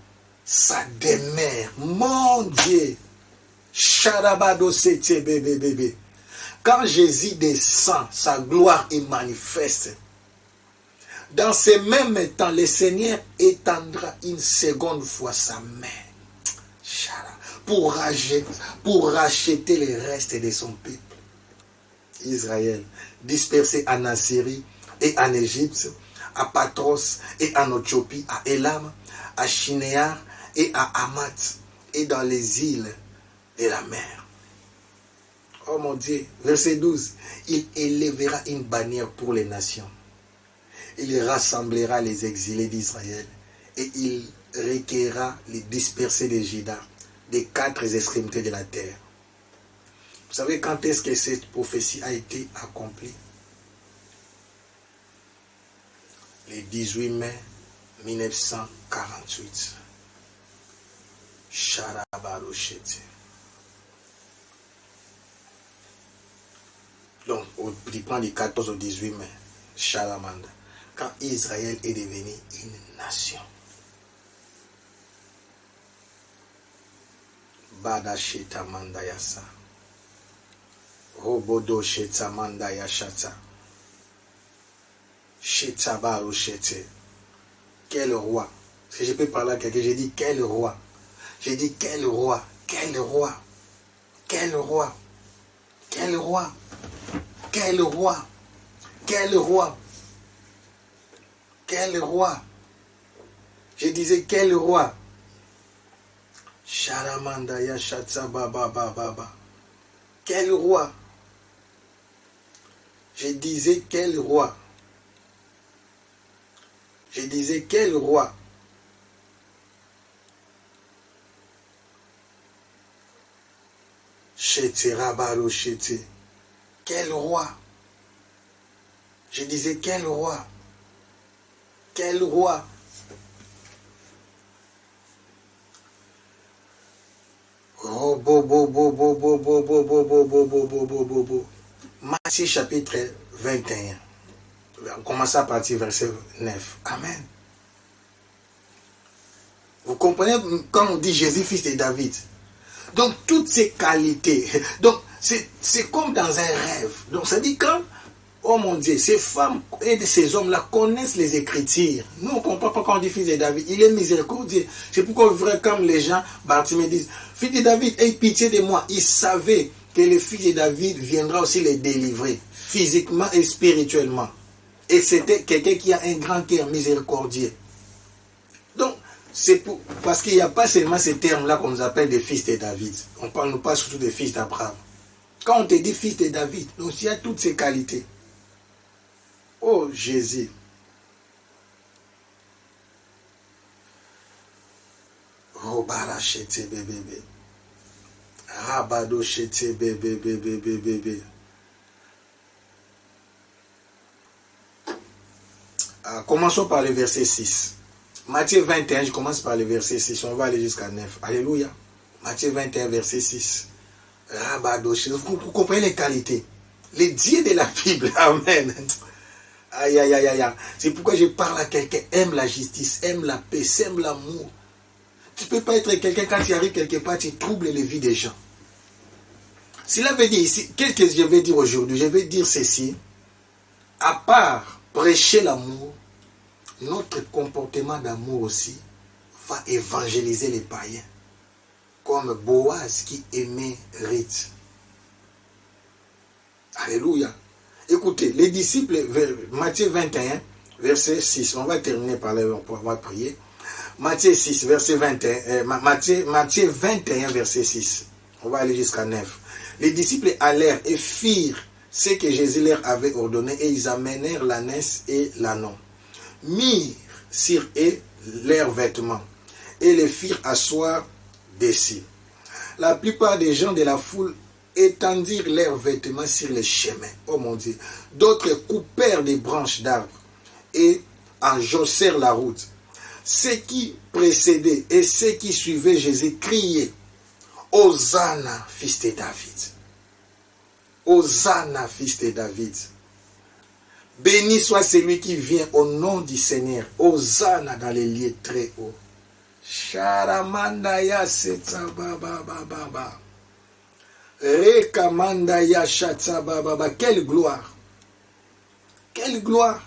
sa demeure. Mon Dieu. Quand Jésus descend, sa gloire est manifeste. Dans ce même temps, le Seigneur étendra une seconde fois sa main pour racheter les restes de son peuple. Israël, dispersé en Assyrie et en Égypte, à Patros et en Éthiopie, à Elam, à Shinéar et à Hamath, et dans les îles de la mer. Oh mon Dieu, verset 12, il élèvera une bannière pour les nations. Il rassemblera les exilés d'Israël et il recueillera les dispersés de Juda, des 4 extrémités de la terre. Vous savez quand est-ce que cette prophétie a été accomplie? Le 18 mai 1948. Sharabaroshete. Donc, du plan du 14 au 18 mai, Shalamanda, quand Israël est devenu une nation. Badasheta Mandayasa. Robodo Sheta Mandayashata. Sheta Baroshete. Quel roi. Si je peux parler à quelqu'un, j'ai dit quel roi. J'ai dit quel roi, quel roi, quel roi, quel roi, quel roi, quel roi, quel roi. Je disais quel roi. Sharamanda Yashatsa Baba Baba. Quel roi. Je disais quel roi. Je disais quel roi. Quel roi. Je disais quel roi. Quel roi. Oh, Matthieu chapitre 21. On commence à partir verset 9. Amen. Vous comprenez quand on dit Jésus fils de David. Donc, toutes ces qualités, donc c'est comme dans un rêve. Donc, ça dit quand, oh mon Dieu, ces femmes et ces hommes-là connaissent les Écritures. Nous, on ne comprend pas quand on dit fils de David. Il est miséricordieux. C'est pourquoi, vrai, comme les gens, Bartimée disent, fils de David, aie pitié de moi. Ils savaient que le fils de David viendra aussi les délivrer, physiquement et spirituellement. Et c'était quelqu'un qui a un grand cœur miséricordieux. Donc, c'est parce qu'il n'y a pas seulement ces termes-là qu'on nous appelle des fils de David. On nous parle surtout des fils d'Abraham. Quand on te dit fils de David, donc il y a toutes ces qualités. Oh Jésus. Oh barachete bébé. Rabado chete bébé. Commençons par le verset 6. Matthieu 21, je commence par le verset 6, on va aller jusqu'à 9. Alléluia. Matthieu 21, verset 6. Rabadoché. Vous comprenez les qualités. Les dieux de la Bible. Amen. Aïe, aïe, aïe, aïe. C'est pourquoi je parle à quelqu'un. Aime la justice, aime la paix, aime l'amour. Tu ne peux pas être quelqu'un quand tu arrives quelque part, tu troubles les vies des gens. Cela veut dire ici, qu'est-ce que je vais dire aujourd'hui? Je vais dire ceci. À part prêcher l'amour, notre comportement d'amour aussi va évangéliser les païens. Comme Boaz qui aimait Ruth. Alléluia. Écoutez, les disciples, Matthieu 21, verset 6. On va terminer par là, on va prier. Matthieu 6, verset 21. Matthieu 21, verset 6. On va aller jusqu'à 9. Les disciples allèrent et firent ce que Jésus leur avait ordonné et ils amenèrent l'ânesse et l'ânon. Mirent sur eux leurs vêtements et les firent asseoir dessus. La plupart des gens de la foule étendirent leurs vêtements sur les chemins. Oh mon Dieu. D'autres coupèrent des branches d'arbres et enjossèrent la route. Ceux qui précédaient et ceux qui suivaient Jésus criaient « Hosanna, fils de David !» Hosanna, fils de David. Béni soit celui qui vient au nom du Seigneur. Hosanna dans les lieux très hauts. Sharamandaya setababababa. Rekamandaya shatabababa. Quelle gloire. Quelle gloire.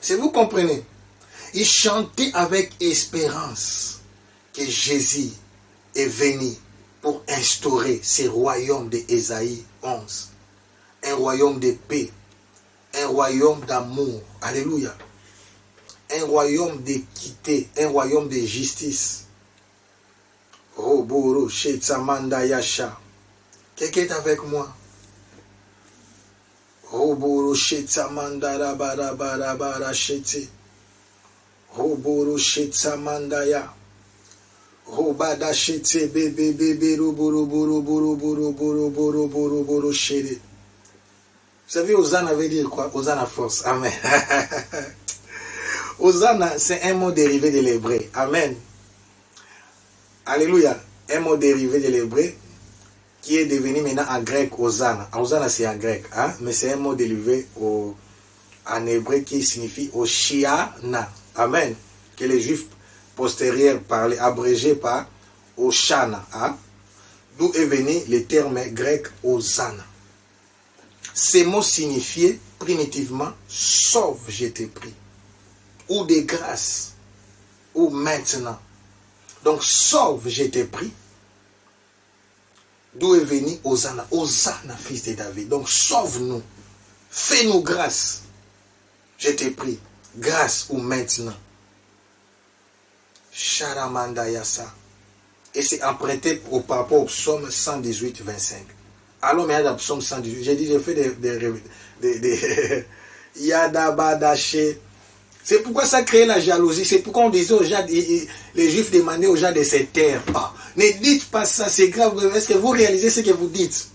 Si vous comprenez, ils chantaient avec espérance que Jésus est venu pour instaurer ce royaume d'Ésaïe 11. Un royaume de paix. Un un royaume d'amour. Alléluia. Un royaume d'équité, un royaume de justice. Roboro, Shetsamanda Yasha. Quelqu'un est avec moi? Roboro, Shetsamanda Rabarabara Shete. Roboro, Shetsamanda Ya. Robada Shete, bébé, roboro, boro, Shete. Vous savez, Hosanna veut dire quoi? Hosanna force. Amen. Hosanna, c'est un mot dérivé de l'hébreu. Amen. Alléluia. Un mot dérivé de l'hébreu qui est devenu maintenant en grec Hosanna. Hosanna, c'est en grec. Hein? Mais c'est un mot dérivé en hébreu qui signifie Oshiana. Amen. Que les juifs postérieurs parlaient, abrégé par Oshana. Hein? D'où est venu le terme grec Hosanna. Ces mots signifiaient primitivement sauve, je t'ai pris, ou de grâce, ou maintenant. Donc sauve, je t'ai pris, d'où est venu Hosanna. Hosanna, fils de David. Donc sauve-nous, fais-nous grâce, je t'ai pris, grâce ou maintenant. Sharamanda Yasa. Et c'est emprunté par rapport au psaume 118, 25. Allons maintenant dans le psaume 118. J'ai dit, j'ai fait des Yadabadaché. C'est pourquoi ça crée la jalousie. C'est pourquoi on disait aux gens, les Juifs demandaient aux gens de se taire. Ah, ne dites pas ça, c'est grave. Est-ce que vous réalisez ce que vous dites?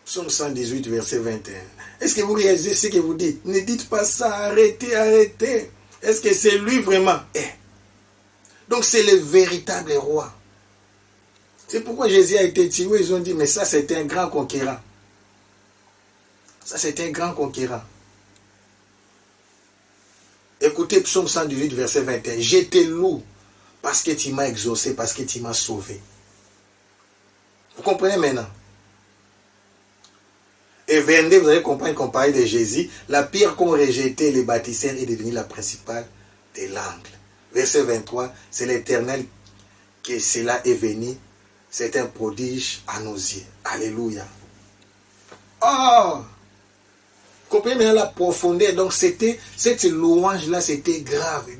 Psaume 118, verset 21. Est-ce que vous réalisez ce que vous dites? Ne dites pas ça, arrêtez, arrêtez. Est-ce que c'est lui vraiment? Donc c'est le véritable roi. C'est pourquoi Jésus a été tué. Ils ont dit, mais ça c'était un grand conquérant. Ça c'était un grand conquérant. Écoutez Psaume 118, verset 21. Je te loue parce que tu m'as exaucé, parce que tu m'as sauvé. Vous comprenez maintenant? Et 22, vous allez comprendre qu'on parlait de Jésus. La pierre qu'ont rejeté les bâtisseurs est devenue la principale de l'angle. Verset 23, c'est l'Éternel que cela est venu. C'est un prodige à nos yeux. Alléluia. Oh! Comprenez maintenant la profondeur. Donc c'était, cette louange-là, c'était grave. Et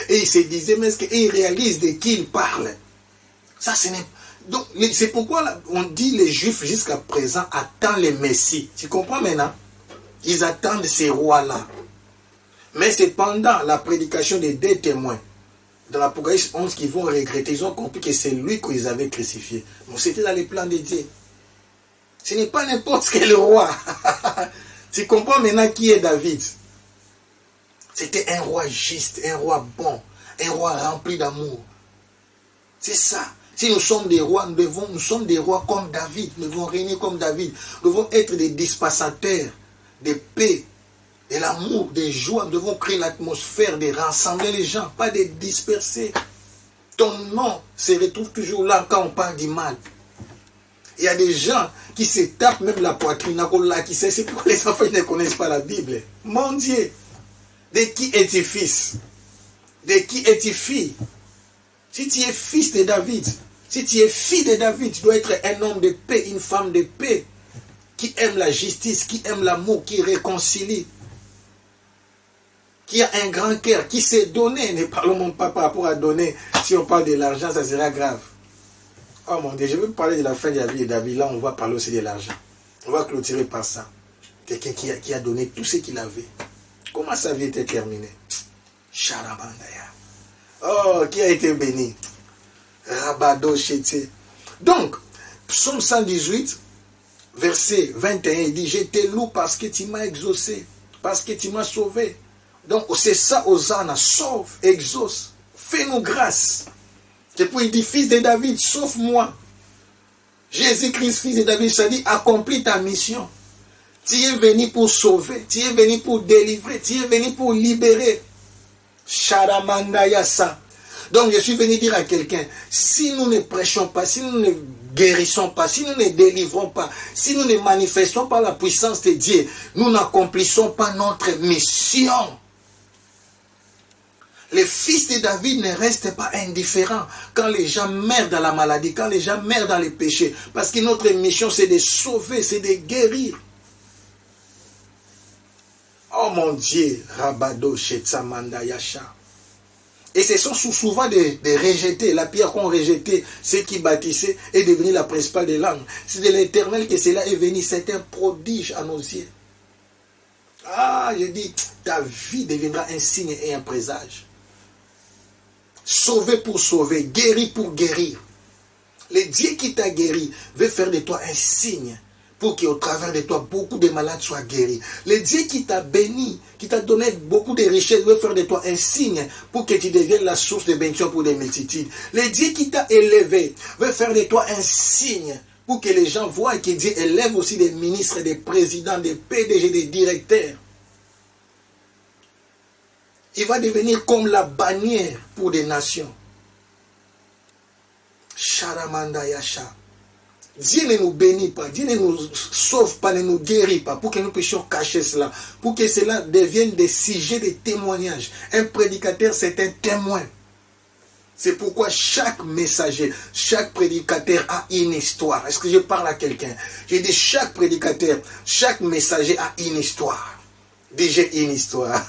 il se disait, mais est-ce qu'il réalise de qui il parle? Ça, ce n'est... Donc, c'est pourquoi là, on dit les Juifs jusqu'à présent attendent le Messie. Tu comprends maintenant? Ils attendent ces rois-là. Mais cependant, la prédication des deux témoins, dans l'Apocalypse 11, qu'ils vont regretter, ils ont compris que c'est lui qu'ils avaient crucifié. Donc c'était dans les plans de Dieu. Ce n'est pas n'importe quel roi. Tu comprends maintenant qui est David? C'était un roi juste, un roi bon, un roi rempli d'amour. C'est ça. Si nous sommes des rois, nous sommes des rois comme David. Nous devons régner comme David. Nous devons être des dispensateurs de paix, de l'amour, de joie. Nous devons créer l'atmosphère de rassembler les gens, pas de disperser. Ton nom se retrouve toujours là quand on parle du mal. Il y a des gens qui se tapent même la poitrine. C'est pourquoi les enfants ne connaissent pas la Bible. Mon Dieu, de qui es-tu fils? De qui es-tu fille? Si tu es fils de David, si tu es fille de David, tu dois être un homme de paix, une femme de paix, qui aime la justice, qui aime l'amour, qui réconcilie, qui a un grand cœur, qui s'est donné. Ne parlons même pas par rapport à donner. Si on parle de l'argent, ça sera grave. Oh mon Dieu, je vais parler de la fin de la vie de David. Là, on va parler aussi de l'argent. On va clôturer par ça. Quelqu'un qui a donné tout ce qu'il avait. Comment sa vie était terminée? Charabandaya. Oh, qui a été béni. Rabado Chété. Donc, psaume 118, verset 21, il dit, je te loue parce que tu m'as exaucé, parce que tu m'as sauvé. Donc, c'est ça, Hosanna, sauve, exauce, fais-nous grâce. Et puis il dit, fils de David, sauve-moi. Jésus-Christ, fils de David, ça dit, accomplis ta mission. Tu es venu pour sauver, tu es venu pour délivrer, tu es venu pour libérer. Sharamandayasa. Donc je suis venu dire à quelqu'un, si nous ne prêchons pas, si nous ne guérissons pas, si nous ne délivrons pas, si nous ne manifestons pas la puissance de Dieu, nous n'accomplissons pas notre mission. Les fils de David ne restent pas indifférents quand les gens meurent dans la maladie, quand les gens meurent dans les péchés. Parce que notre mission, c'est de sauver, c'est de guérir. Oh mon Dieu, Rabado Shetsamanda Yasha. Et ce sont souvent des rejetés. La pierre qu'on rejetait, ceux qui bâtissaient, est devenue la principale des langues. C'est de l'Éternel que cela est venu. C'est un prodige à nos yeux. Ah, je dis, ta vie deviendra un signe et un présage. Sauvé pour sauver, guéri pour guérir. Le Dieu qui t'a guéri veut faire de toi un signe pour qu'au travers de toi, beaucoup de malades soient guéris. Le Dieu qui t'a béni, qui t'a donné beaucoup de richesses, veut faire de toi un signe pour que tu deviennes la source de bénédiction pour des multitudes. Le Dieu qui t'a élevé veut faire de toi un signe pour que les gens voient que Dieu élève aussi des ministres, des présidents, des PDG, des directeurs. Il va devenir comme la bannière pour des nations. Sharamanda Yasha. Dieu ne nous bénit pas, Dieu ne nous sauve pas, ne nous guérit pas, pour que nous puissions cacher cela, pour que cela devienne des sujets de témoignage. Un prédicateur, c'est un témoin. C'est pourquoi chaque messager, chaque prédicateur a une histoire. Est-ce que je parle à quelqu'un? J'ai dit chaque prédicateur, chaque messager a une histoire. Déjà une histoire.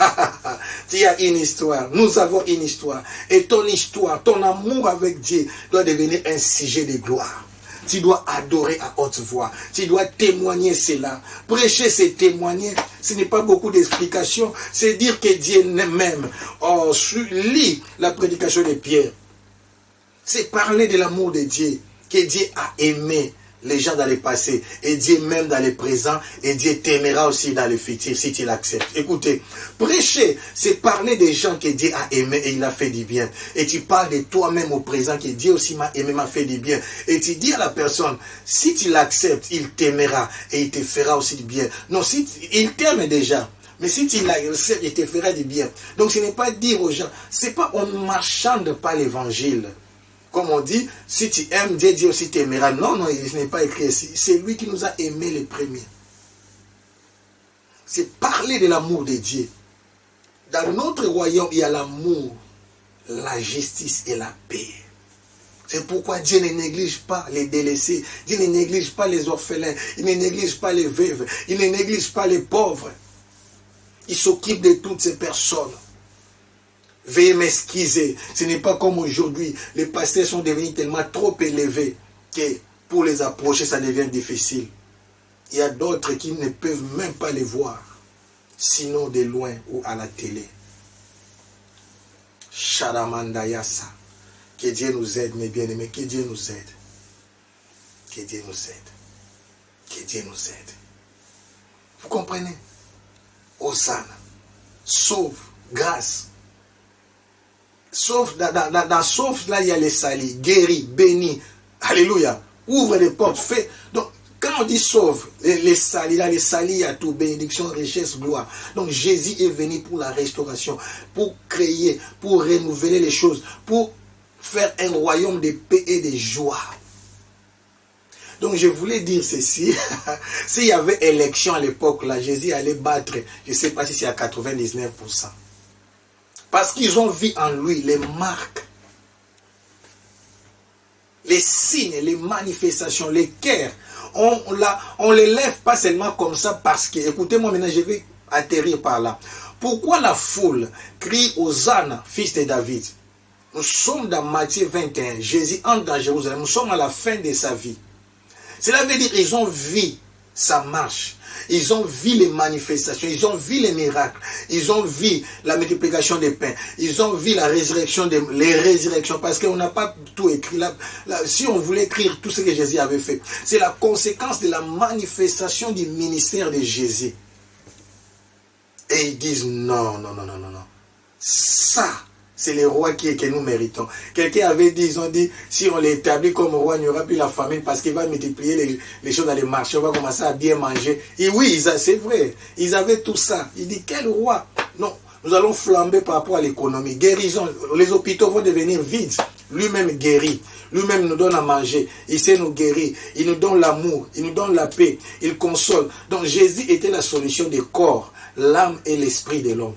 Tu as une histoire. Nous avons une histoire. Et ton histoire, ton amour avec Dieu doit devenir un sujet de gloire. Tu dois adorer à haute voix. Tu dois témoigner cela. Prêcher, c'est témoigner. Ce n'est pas beaucoup d'explications. C'est dire que Dieu m'aime. Oh, lis la prédication de Pierre. C'est parler de l'amour de Dieu. Que Dieu a aimé les gens dans le passé, et Dieu même dans le présent, et Dieu t'aimera aussi dans le futur si tu l'acceptes. Écoutez, prêcher, c'est parler des gens que Dieu a aimés et il a fait du bien. Et tu parles de toi-même au présent, que Dieu aussi m'a aimé, m'a fait du bien. Et tu dis à la personne, si tu l'acceptes, il t'aimera et il te fera aussi du bien. Non, si il t'aime déjà. Mais si tu l'acceptes, il te fera du bien. Donc ce n'est pas dire aux gens, c'est pas, on ne marchande pas l'évangile. Comme on dit, si tu aimes Dieu, Dieu aussi t'aimera. Non, non, ce n'est pas écrit ici. C'est lui qui nous a aimés les premiers. C'est parler de l'amour de Dieu. Dans notre royaume, il y a l'amour, la justice et la paix. C'est pourquoi Dieu ne néglige pas les délaissés. Dieu ne néglige pas les orphelins. Il ne néglige pas les veuves. Il ne néglige pas les pauvres. Il s'occupe de toutes ces personnes. Veuillez m'excuser, ce n'est pas comme aujourd'hui. Les pasteurs sont devenus tellement trop élevés que pour les approcher, ça devient difficile. Il y a d'autres qui ne peuvent même pas les voir, sinon de loin ou à la télé. Sharamandayasa. Que Dieu nous aide, mes bien-aimés, que Dieu nous aide. Que Dieu nous aide. Que Dieu nous aide. Vous comprenez? Hosanna. Sauve, grâce. Sauf, sauf là, il y a les salis, guéris, bénis, alléluia, ouvre les portes, fait. Donc, quand on dit sauve, les salis, là, les salis, il y a tout, bénédiction, richesse, gloire. Donc, Jésus est venu pour la restauration, pour créer, pour renouveler les choses, pour faire un royaume de paix et de joie. Donc, je voulais dire ceci, s'il y avait élection à l'époque, là, Jésus allait battre, je ne sais pas si c'est à 99%. Parce qu'ils ont vu en lui les marques, les signes, les manifestations, les cœurs. On les lève pas seulement comme ça parce que, écoutez-moi maintenant, je vais atterrir par là. Pourquoi la foule crie Hosanna, fils de David? Nous sommes dans Matthieu 21. Jésus entre dans Jérusalem. Nous sommes à la fin de sa vie. Cela veut dire qu'ils ont vu sa marche. Ils ont vu les manifestations, ils ont vu les miracles, ils ont vu la multiplication des pains, ils ont vu la résurrection, les résurrections, parce qu'on n'a pas tout écrit là. Si on voulait écrire tout ce que Jésus avait fait, c'est la conséquence de la manifestation du ministère de Jésus. Et ils disent non, non, non, non, non, non. Ça, c'est le roi que nous méritons. Quelqu'un avait dit, ils ont dit, si on l'établit comme roi, il n'y aura plus la famine parce qu'il va multiplier les choses dans les marchés, on va commencer à bien manger. Et oui, c'est vrai, ils avaient tout ça. Il dit, quel roi? Non, nous allons flamber par rapport à l'économie. Guérison, les hôpitaux vont devenir vides. Lui-même guérit, lui-même nous donne à manger, il sait nous guérir, il nous donne l'amour, il nous donne la paix, il console. Donc Jésus était la solution des corps, l'âme et l'esprit de l'homme.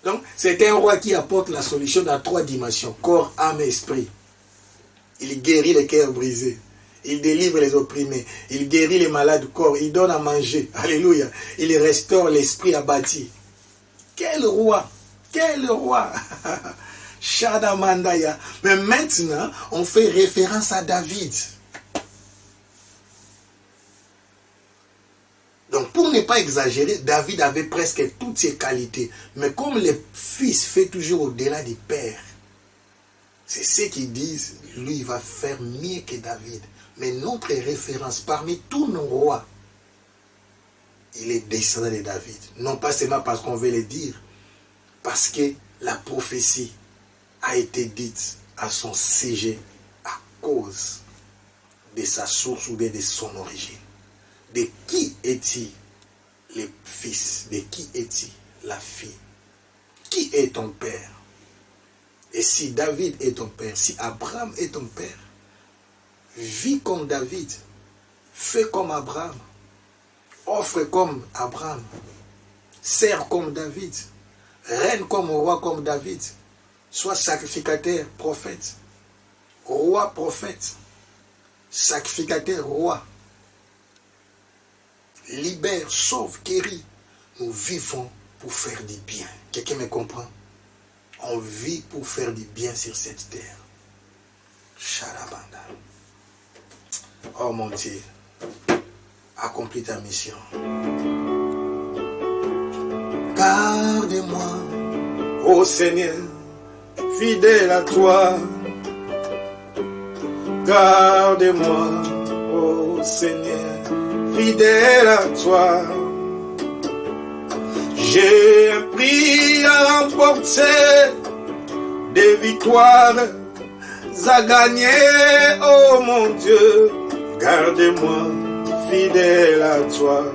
Donc, c'est un roi qui apporte la solution dans 3 dimensions, corps, âme et esprit. Il guérit les cœurs brisés. Il délivre les opprimés. Il guérit les malades du corps. Il donne à manger. Alléluia. Il restaure l'esprit abattu. Quel roi! Quel roi! Shadamandaya. Mais maintenant, on fait référence à David. Donc, pour ne pas exagérer, David avait presque toutes ses qualités. Mais comme le fils fait toujours au-delà du père, c'est ce qu'ils disent, lui, il va faire mieux que David. Mais notre référence parmi tous nos rois, il est descendant de David. Non pas seulement parce qu'on veut le dire, parce que la prophétie a été dite à son sujet à cause de sa source ou de son origine. De qui est-il le fils? De qui est-il la fille? Qui est ton père? Et si David est ton père, si Abraham est ton père, vis comme David, fais comme Abraham, offre comme Abraham, sers comme David, règne comme roi comme David, sois sacrificateur, prophète, roi, prophète, sacrificateur, roi. Libère, sauve, guérit. Nous vivons pour faire du bien. Quelqu'un me comprend? On vit pour faire du bien sur cette terre. Sharabanda. Oh mon Dieu, accomplis ta mission. Garde-moi, ô Seigneur, fidèle à toi. Garde-moi, ô Seigneur, fidèle à toi. J'ai un prix à remporter, des victoires à gagner, oh mon Dieu. Garde-moi, fidèle à toi.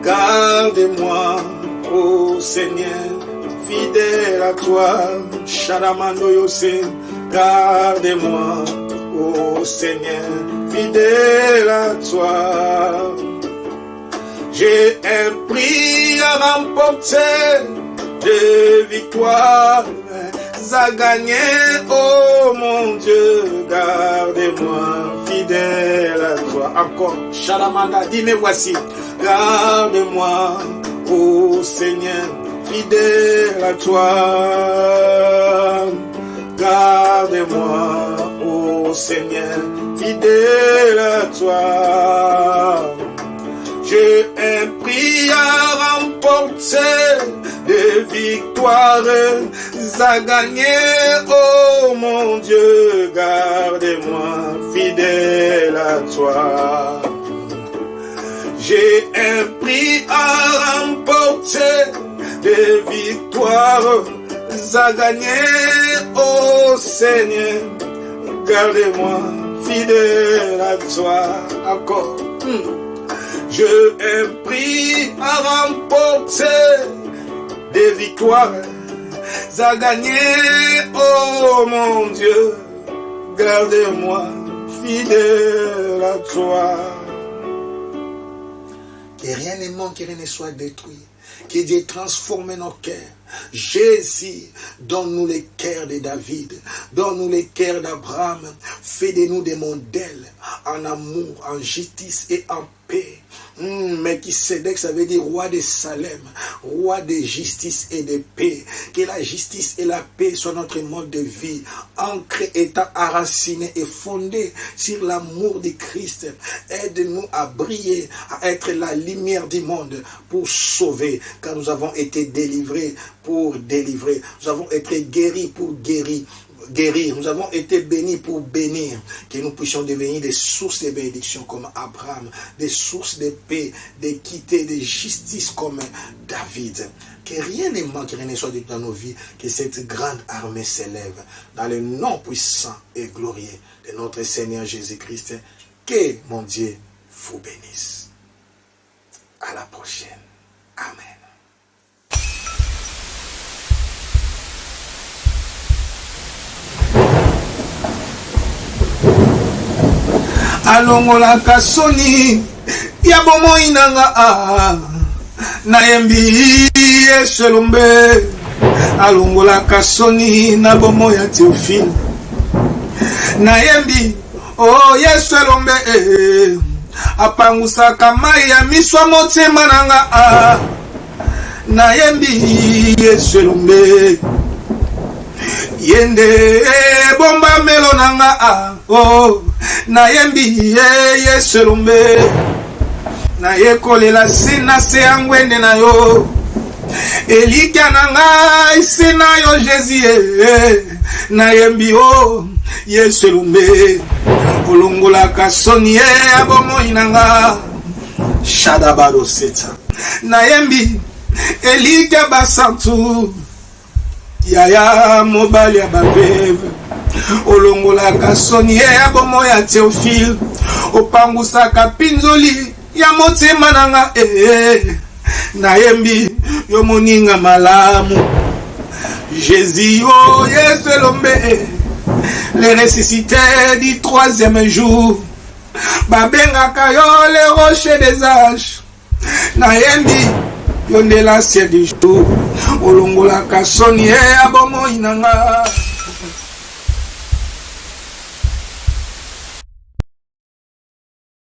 Garde-moi, ô Seigneur, fidèle à toi. Sharamando Yose. Garde-moi, ô Seigneur, fidèle à toi. J'ai un prix à remporter, des victoires à gagner, oh mon Dieu, garde-moi, fidèle à toi. Encore, Shalamanda, dis mais voici, garde-moi, oh Seigneur, fidèle à toi. Garde-moi, ô Seigneur, fidèle à toi. J'ai un prix à remporter, des victoires à gagner, oh mon Dieu, garde-moi, fidèle à toi. J'ai un prix à remporter, des victoires à gagner, oh Seigneur, garde-moi, fidèle à toi. Encore. Je ai pris à remporter des victoires à gagner, oh mon Dieu, garde-moi, fidèle à toi. Que rien ne manque, que rien ne soit détruit. Que Dieu transforme nos cœurs. Jésus, donne-nous les cœurs de David, donne-nous les cœurs d'Abraham, fais de nous des modèles en amour, en justice et en paix. Mais qui Sédek, ça veut dire roi de Salem, roi de justice et de paix. Que la justice et la paix soient notre mode de vie, ancré, étant enraciné et fondé sur l'amour de Christ. Aide-nous à briller, à être la lumière du monde pour sauver, car nous avons été délivrés pour délivrer. Nous avons été guéris pour guérir. Nous avons été bénis pour bénir, que nous puissions devenir des sources de bénédiction comme Abraham, des sources de paix, d'équité, de justice comme David. Que rien ne manque, rien ne soit dans nos vies, que cette grande armée s'élève dans le nom puissant et glorieux de notre Seigneur Jésus-Christ. Que mon Dieu vous bénisse. À la prochaine. Amen. alongola kasoni ya bomoi nanga nayembi Yesu elombe alongola kasoni na bomo ya Théophile nayembi oh Yesu elombe apangusaka mai ya miswa motema nanga nayembi Yesu elombe yende bomba melo nanga oh nayembi Yesu elombe naye kolela sina se angwende na yo elika nanga sina yo Jésus nayembi oh Yesu elombe olongola kasoni abomoi nanga shadabaro seta nayembi elika basantu yaya mobali ya baveve olongola kasoni abomoi ya Théophile opangusaka pinzoli ya motema nanga nayembi yo moninga malamu Jésus oh Yesu elombe les ressuscités du troisième jour babengaka yo les rochers des âges nayembi yo nde l'ancien du jour olongolaka soni abomoi nanga